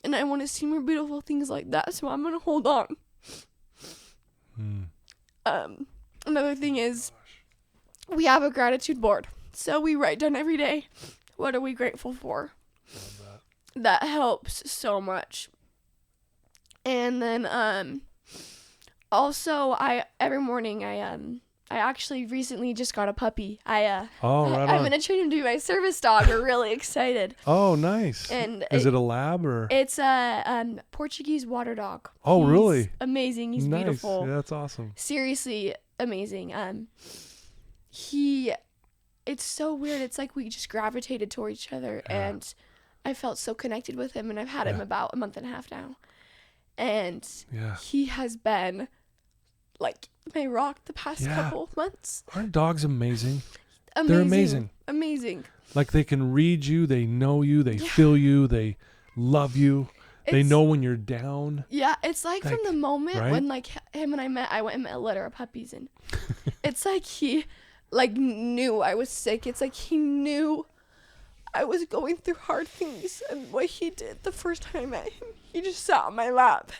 And I want to see more beautiful things like that, so I'm going to hold on. another thing is we have a gratitude board. So we write down every day, what are we grateful for? That helps so much. And then also every morning I actually recently just got a puppy. I'm gonna train him to be my service dog. We're really excited. Oh, nice. And is it a lab or? It's a Portuguese water dog. Oh, He's really? Amazing. He's nice. beautiful. Yeah, that's awesome. Seriously amazing. It's so weird. It's like we just gravitated toward each other, and I felt so connected with him, and I've had him about a month and a half now. And he has been like my rock the past couple months. Aren't dogs amazing? They're amazing. Amazing. Like they can read you, they know you, they feel you, they love you. They know when you're down. Yeah, it's like from the moment when like him and I met, I went and met a litter of puppies, and it's like he like knew I was sick. It's like he knew I was going through hard things, and what he did the first time I met him, he just sat on my lap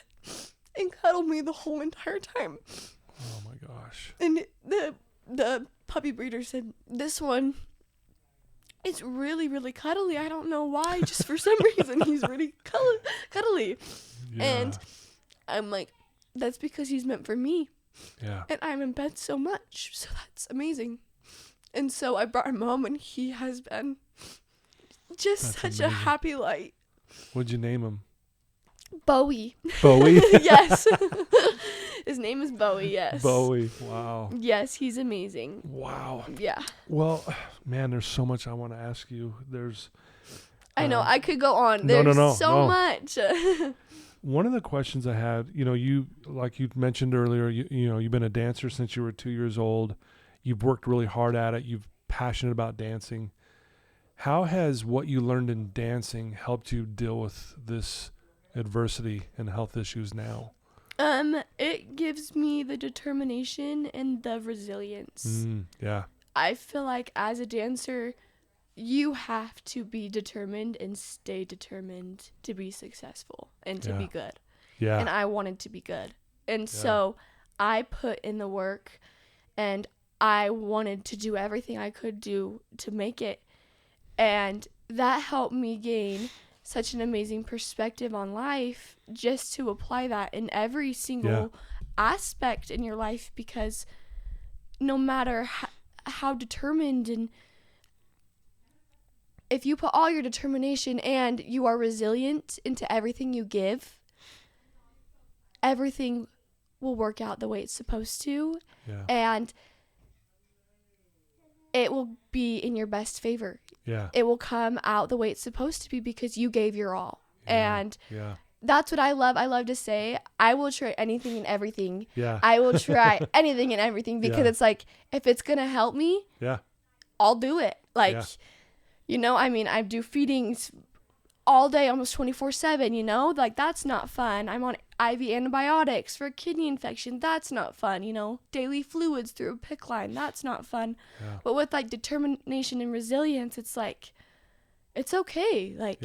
and cuddled me the whole entire time. Oh my gosh. And the puppy breeder said, this one is really, really cuddly. I don't know why, just for some reason he's really cuddly. Yeah. And I'm like, that's because he's meant for me. Yeah. And I'm in bed so much, so that's amazing. And so I brought him home, and he has been just such a happy light. What'd you name him? Bowie. Bowie? Yes. His name is Bowie, yes. Bowie, wow. Yes, he's amazing. Wow. Yeah. Well, man, there's so much I want to ask you. I know, I could go on. There's so much. One of the questions I had, you, like you mentioned earlier, you've been a dancer since you were 2 years old. You've worked really hard at it. You're passionate about dancing. How has what you learned in dancing helped you deal with this adversity and health issues now? It gives me the determination and the resilience. Yeah. I feel like as a dancer, you have to be determined and stay determined to be successful and to be good. Yeah. And I wanted to be good. And so I put in the work, and I wanted to do everything I could do to make it. And that helped me gain such an amazing perspective on life, just to apply that in every single aspect in your life, because no matter how determined, and if you put all your determination and you are resilient into everything you give, everything will work out the way it's supposed to. Yeah. And it will be in your best favor. Yeah. It will come out the way it's supposed to be because you gave your all. Yeah. And that's what I love. I love to say, I will try anything and everything. Yeah. I will try anything and everything, because it's like, if it's going to help me, I'll do it. Like, I do feedings all day, almost 24/7, like that's not fun. I'm on IV antibiotics for a kidney infection. That's not fun. Daily fluids through a PICC line. That's not fun. Yeah. But with like determination and resilience, it's like, it's okay. Like,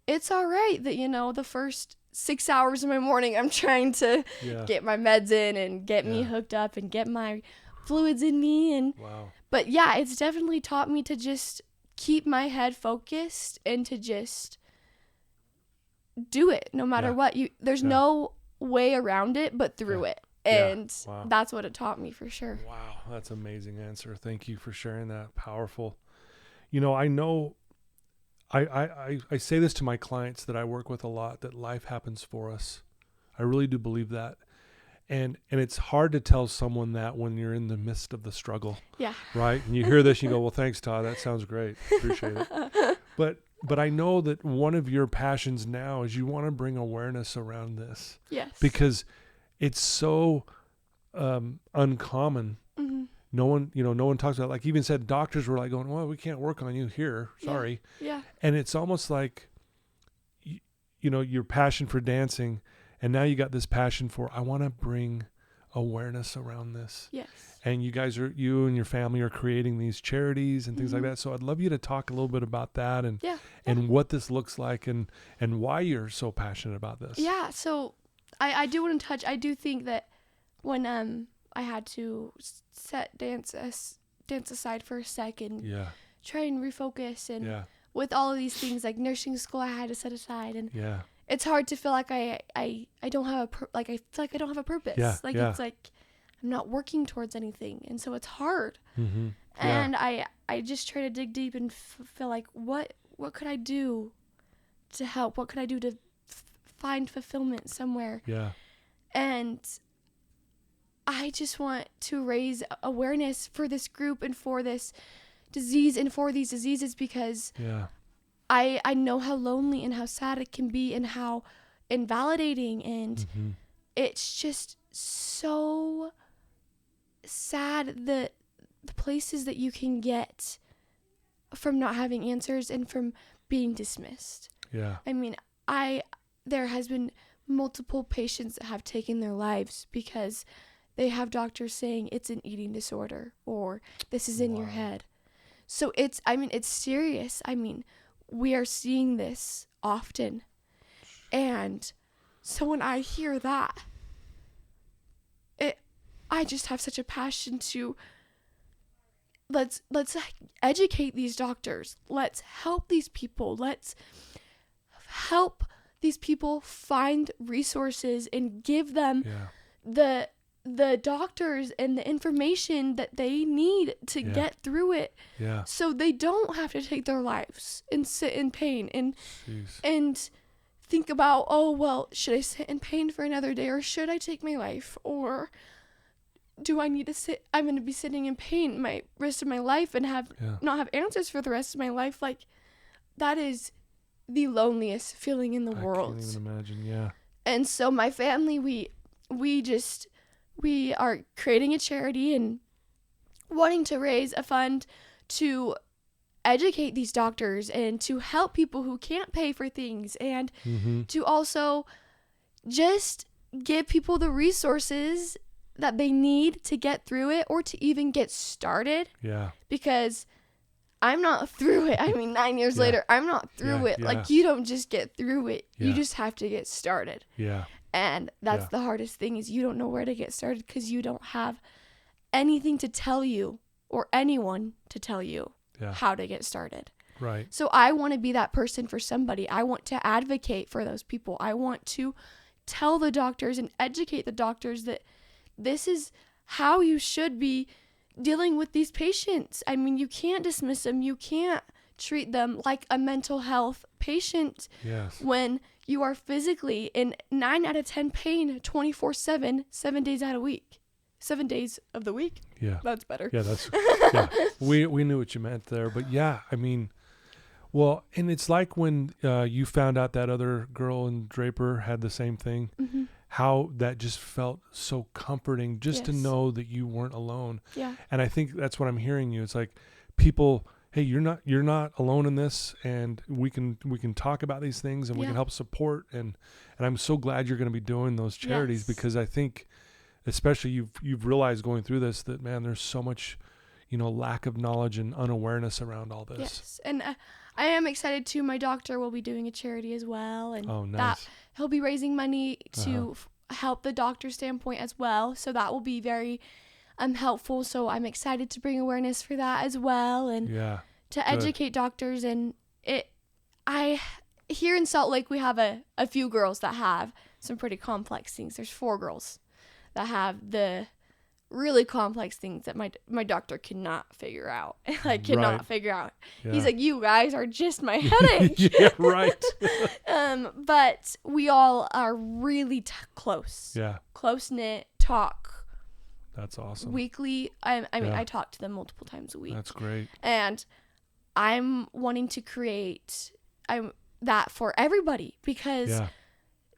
it's all right that, the first 6 hours of my morning, I'm trying to get my meds in and get me hooked up and get my fluids in me. But it's definitely taught me to just keep my head focused and to just do it no matter what. There's no way around it but through it. And that's what it taught me for sure. Wow, that's an amazing answer. Thank you for sharing that. Powerful. I know I say this to my clients that I work with a lot, that life happens for us. I really do believe that. And it's hard to tell someone that when you're in the midst of the struggle. Yeah. Right? And you hear this, you go, well, thanks, Todd. That sounds great. Appreciate it. But I know that one of your passions now is you want to bring awareness around this. Yes. Because it's so uncommon. Mm-hmm. No one talks about it. Like, even said doctors were like going, well, we can't work on you here. Sorry. Yeah. And it's almost like, your passion for dancing, and now you got this passion for, I want to bring awareness around this. Yes. And you and your family are creating these charities and things like that. So I'd love you to talk a little bit about that and what this looks like and why you're so passionate about this. Yeah. So I do want to touch, I do think that when I had to set dance aside for a second, Yeah. try and refocus, and Yeah. with all of these things like nursing school, I had to set aside, and Yeah. it's hard to feel like I don't have I feel like I don't have a purpose. Yeah, Like yeah. it's like I'm not working towards anything, and so it's hard. Mm-hmm. And I just try to dig deep and feel like what could I do to help? What could I do to find fulfillment somewhere? Yeah. And I just want to raise awareness for this group and for this disease and for these diseases, because Yeah. I know how lonely and how sad it can be and how invalidating, and Mm-hmm. it's just so sad the places that you can get from not having answers and from being dismissed. Yeah. I mean, there has been multiple patients that have taken their lives because they have doctors saying it's an eating disorder or this is in your head. So it's serious. I mean, we are seeing this often. And so when I hear that, I just have such a passion to let's educate these doctors. Let's help these people. Let's help these people find resources and give them the doctors and the information that they need to get through it. Yeah. So they don't have to take their lives and sit in pain and think about, oh, well, should I sit in pain for another day, or should I take my life, or do I need to sit? I'm going to be sitting in pain my rest of my life and not have answers for the rest of my life. Like, that is the loneliest feeling in the world. I can't even imagine. Yeah. And so my family, we are creating a charity and wanting to raise a fund to educate these doctors and to help people who can't pay for things, and to also just give people the resources that they need to get through it or to even get started. Yeah. Because I'm not through it. I mean, 9 years later, I'm not through it. Like, you don't just get through it. You just have to get started. Yeah. And that's the hardest thing, is you don't know where to get started because you don't have anything to tell you or anyone to tell you how to get started. Right. So I want to be that person for somebody. I want to advocate for those people. I want to tell the doctors and educate the doctors that this is how you should be dealing with these patients. I mean, you can't dismiss them. You can't treat them like a mental health patient when you are physically in 9 out of 10 pain 24/7, 7 days out of week. 7 days of the week. Yeah. That's better. Yeah, that's we knew what you meant there, but yeah, I mean, well, and it's like when you found out that other girl in Draper had the same thing, how that just felt so comforting just to know that you weren't alone. Yeah. And I think that's what I'm hearing you. It's like people, hey, you're not alone in this, and we can talk about these things, and we can help support, and I'm so glad you're going to be doing those charities, because I think especially you've realized going through this that, man, there's so much, lack of knowledge and unawareness around all this. Yes. And I am excited too. My doctor will be doing a charity as well, and nice. He'll be raising money to help the doctor standpoint as well. So that will be very helpful. So I'm excited to bring awareness for that as well, and to educate doctors. And here in Salt Lake, we have a few girls that have some pretty complex things. There's 4 girls that have the really complex things that my doctor cannot figure out. Figure out. Yeah. He's like, you guys are just my headache. Yeah, right. But we all are really close. Yeah. Close-knit, talk. That's awesome. Weekly. I talk to them multiple times a week. That's great. And I'm wanting to create that for everybody, because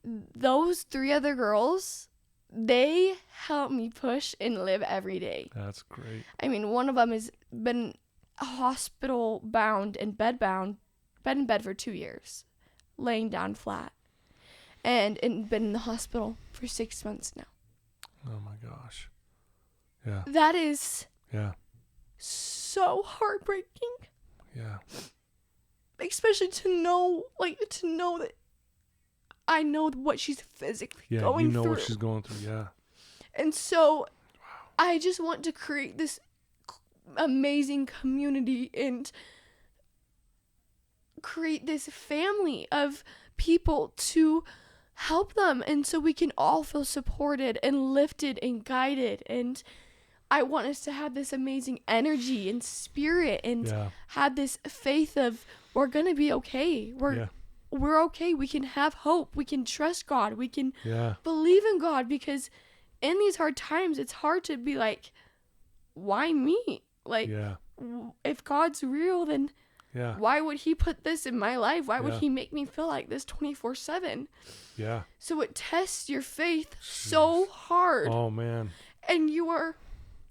those 3 other girls, they help me push and live every day. That's great. I mean, one of them has been hospital bound and bed in bed for 2 years, laying down flat, and been in the hospital for 6 months now. Oh my gosh. Yeah. That is so heartbreaking. Yeah. Especially to know that I know what she's physically going through. Yeah, you know what she's going through, yeah. And so I just want to create this amazing community and create this family of people to help them, and so we can all feel supported and lifted and guided. And I want us to have this amazing energy and spirit and have this faith of we're gonna be okay. We're okay. We can have hope. We can trust God. We can believe in God, because in these hard times, it's hard to be like, why me? Like, if God's real, then why would he put this in my life? Why would he make me feel like this 24/7? Yeah. So it tests your faith so hard. Oh, man. And you are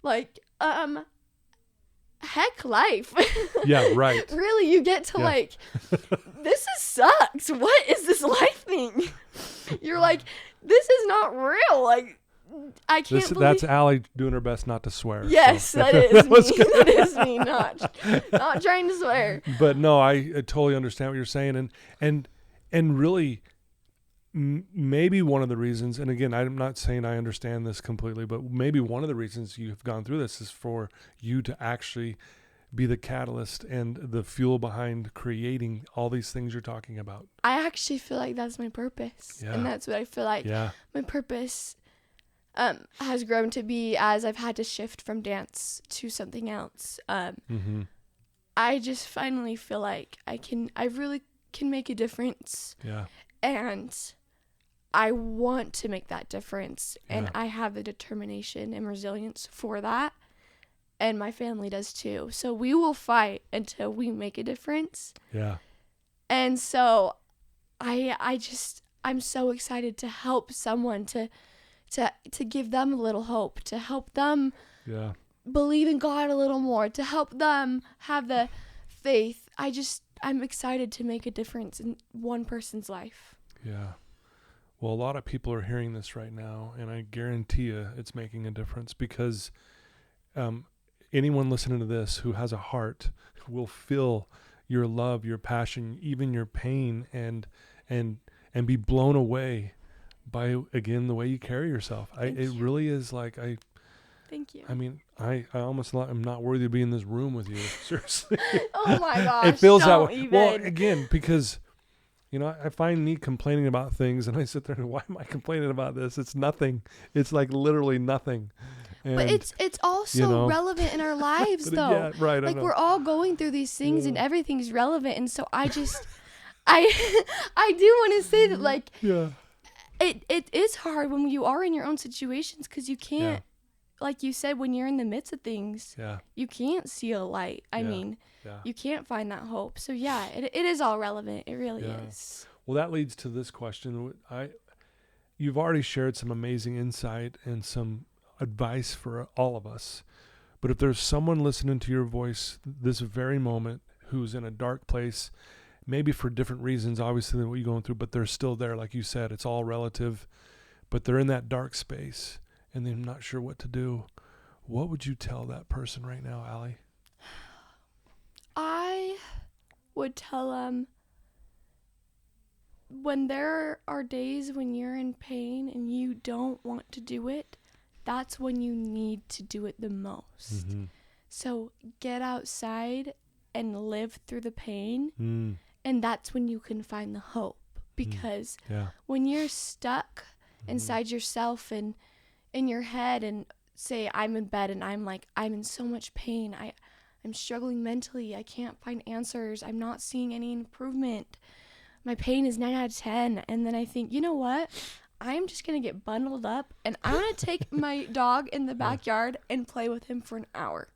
like, heck life. Yeah, right. Really, you get to like, sucks. What is this life thing? You're like, this is not real. Like, I can't believe. That's Ally doing her best not to swear. Yes, so. That is me. That is me, not trying to swear. But no, I totally understand what you're saying, and really, maybe one of the reasons, and again, I'm not saying I understand this completely, but maybe one of the reasons you've gone through this is for you to actually be the catalyst and the fuel behind creating all these things you're talking about. I actually feel like that's my purpose, and that's what I feel like my purpose has grown to be as I've had to shift from dance to something else. I just finally feel like I really can make a difference. Yeah. And I want to make that difference. And I have the determination and resilience for that. And my family does too. So we will fight until we make a difference. Yeah. And so I'm so excited to help someone, to give them a little hope, to help them believe in God a little more, to help them have the faith. I'm excited to make a difference in one person's life. Yeah. Well, a lot of people are hearing this right now, and I guarantee you it's making a difference, because anyone listening to this who has a heart will feel your love, your passion, even your pain, and be blown away by, again, the way you carry yourself. It really is like, Thank you. I mean, I almost am not worthy to be in this room with you. Seriously. Oh my gosh. It feels that way. Even. Well, again, because, I find me complaining about things, and I sit there and, why am I complaining about this? It's nothing. It's like literally nothing. And, but it's also relevant in our lives, though. Yeah, right. Like, we're all going through these things, and everything's relevant. And so I just, I do want to say that, like, it is hard when you are in your own situations, because you can't, like you said, when you're in the midst of things, you can't see a light. I mean, you can't find that hope. So it is all relevant. It really is. Well, that leads to this question. You've already shared some amazing insight and some advice for all of us. But if there's someone listening to your voice this very moment who's in a dark place, maybe for different reasons, obviously, than what you're going through, but they're still there. Like you said, it's all relative, but they're in that dark space and they're not sure what to do. What would you tell that person right now, Ally? I would tell them, when there are days when you're in pain and you don't want to do it, that's when you need to do it the most. Mm-hmm. So get outside and live through the pain. And that's when you can find the hope, because when you're stuck inside yourself and in your head, and say, I'm in bed and I'm in so much pain, I'm struggling mentally, I can't find answers, I'm not seeing any improvement, my pain is 9 out of 10, and then I think, you know what, I'm just gonna get bundled up and I'm gonna take my dog in the backyard and play with him for an hour.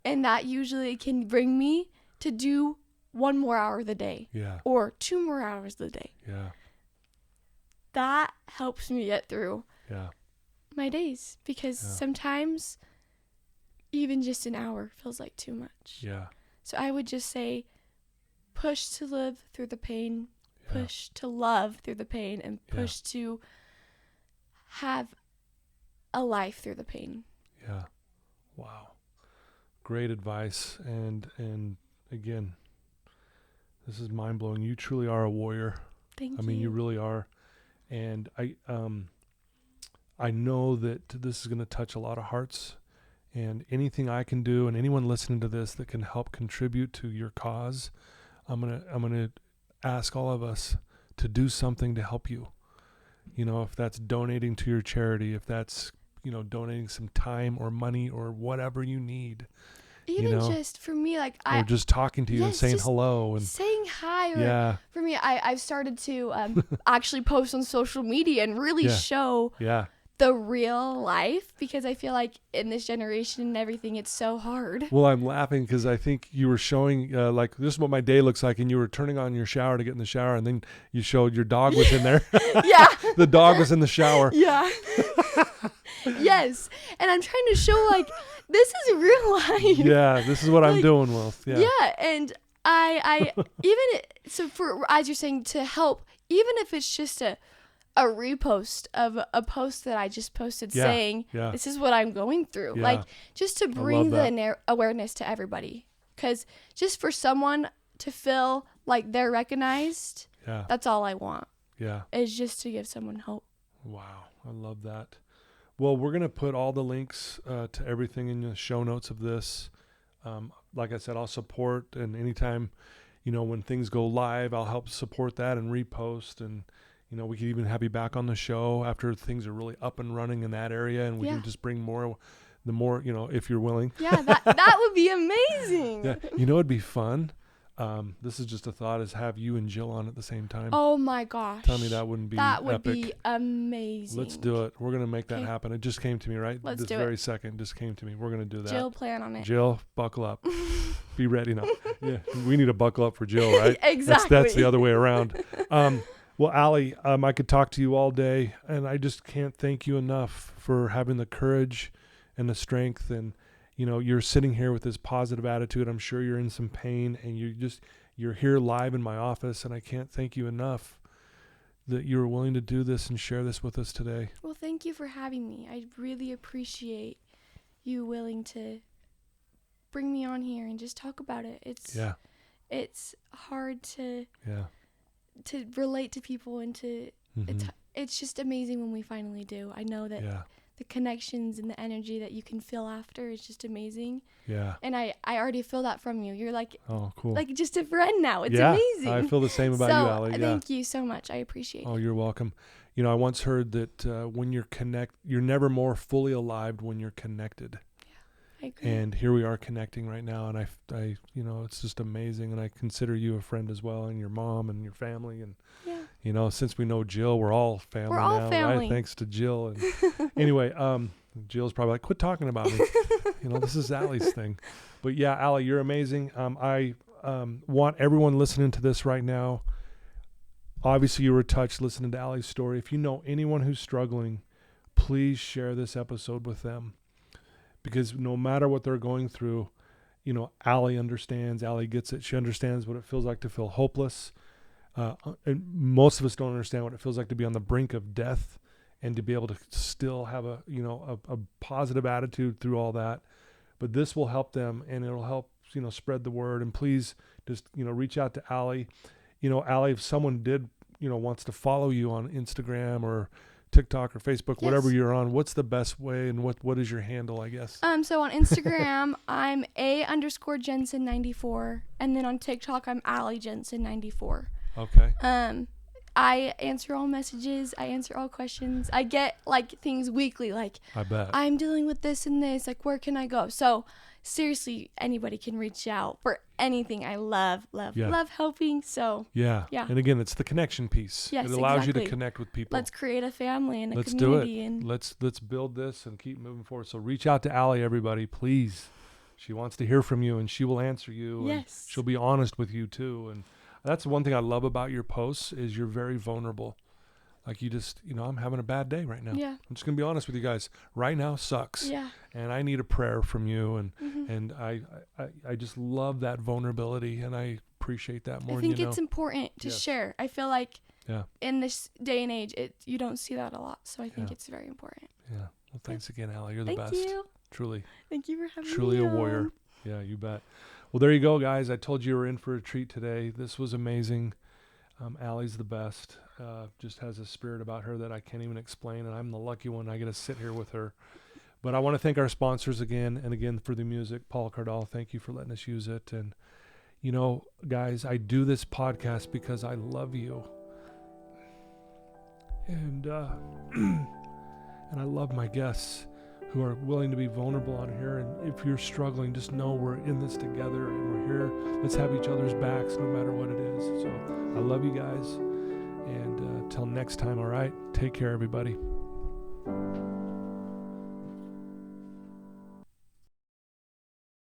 And that usually can bring me to do 1 more hour of the day, or 2 more hours of the day. That helps me get through my days, because sometimes even just an hour feels like too much. So I would just say, push to live through the pain, push to love through the pain, and push to have a life through the pain. Wow. Great advice. And again, this is mind-blowing. You truly are a warrior. Thank you. I mean, you really are. And I know that this is going to touch a lot of hearts, and anything I can do, and anyone listening to this that can help contribute to your cause, I'm gonna ask all of us to do something to help you. If that's donating to your charity, if that's donating some time or money or whatever you need. Even just for me, like or just talking to you and saying hello and saying hi. Or for me, I've started to actually post on social media and really show the real life, because I feel like in this generation and everything, it's so hard. Well, I'm laughing because I think you were showing like, this is what my day looks like, and you were turning on your shower to get in the shower, and then you showed your dog was in there. Yeah. The dog was in the shower. Yeah. Yes. And I'm trying to show, like, this is real life. Yeah, this is what I'm doing, Wilf. Yeah. Yeah, and I even so, for as you're saying, to help, even if it's just a repost of a post that I just posted saying this is what I'm going through, like, just to bring the awareness to everybody, because just for someone to feel like they're recognized, that's all I want. Is just to give someone hope. Wow, I love that. Well, we're going to put all the links to everything in the show notes of this. Like I said, I'll support, and anytime, when things go live, I'll help support that and repost. And, we could even have you back on the show after things are really up and running in that area, and we can just bring more, if you're willing. Yeah, that would be amazing. Yeah, it'd be fun. This is just a thought, is have you and Jill on at the same time. Oh my gosh. Tell me that wouldn't be epic. That would be amazing. Let's do it. We're going to make that happen. It just came to me, right? Let's this do very it. second just came to me. We're going to do that. Jill, plan on it. Jill, buckle up. Be ready now. Yeah, we need to buckle up for Jill, right? Exactly. That's the other way around. Well, Ally, I could talk to you all day, and I just can't thank you enough for having the courage and the strength, and you're sitting here with this positive attitude. I'm sure you're in some pain, and you're here live in my office, and I can't thank you enough that you were willing to do this and share this with us today. Well, thank you for having me. I really appreciate you willing to bring me on here and just talk about it. It's hard to relate to people, and it's just amazing when we finally do. I know that the connections and the energy that you can feel after is just amazing. Yeah. And I already feel that from you. You're like, oh, cool. Like just a friend now. It's amazing. I feel the same about you, Ally. Thank you so much. I appreciate it. Oh, you're welcome. I once heard that when you're never more fully alive when you're connected. Yeah, I agree. And here we are connecting right now, and I it's just amazing. And I consider you a friend as well, and your mom and your family, and since we know Jill, we're all family now. We're all family. Right? Thanks to Jill. And anyway, Jill's probably like, quit talking about me. This is Ally's thing. But yeah, Ally, you're amazing. I want everyone listening to this right now. Obviously, you were touched listening to Ally's story. If you know anyone who's struggling, please share this episode with them. Because no matter what they're going through, Ally understands. Ally gets it. She understands what it feels like to feel hopeless. And most of us don't understand what it feels like to be on the brink of death, and to be able to still have a positive attitude through all that. But this will help them, and it'll help, spread the word. And please just, reach out to Ally. Ally, if someone wants to follow you on Instagram or TikTok or Facebook, whatever you're on, what's the best way, and what is your handle, I guess? So on Instagram, I'm A_Jensen94, and then on TikTok, I'm Ally Jensen 94. Okay. I answer all messages. I answer all questions. I get things weekly, I bet I'm dealing with this and this. Where can I go? So seriously, anybody can reach out for anything. I love helping. So yeah. And again, it's the connection piece. Yes, it allows you to connect with people. Let's create a family and a community. Do it. And let's build this and keep moving forward. So reach out to Ally, everybody, please. She wants to hear from you, and she will answer you. Yes. And she'll be honest with you too. And that's one thing I love about your posts, is you're very vulnerable. You just, I'm having a bad day right now. Yeah. I'm just going to be honest with you guys. Right now sucks. Yeah. And I need a prayer from you. And and I just love that vulnerability, and I appreciate that more. I think it's important to share. I feel like in this day and age, you don't see that a lot. So I think it's very important. Yeah. Well, thanks again, Ally. You're the best. Thank you. Truly. Thank you for having me. Truly a warrior. Yeah, you bet. Well, there you go, guys. I told you were in for a treat today. This was amazing. Ally's the best. just has a spirit about her that I can't even explain, and I'm the lucky one. I get to sit here with her. But I want to thank our sponsors again and again for the music. Paul Cardall, thank you for letting us use it. And, you know, guys, I do this podcast because I love you. And and I love my guests who are willing to be vulnerable on here. And if you're struggling, just know we're in this together and we're here. Let's have each other's backs no matter what it is. So I love you guys. And till next time, all right? Take care, everybody.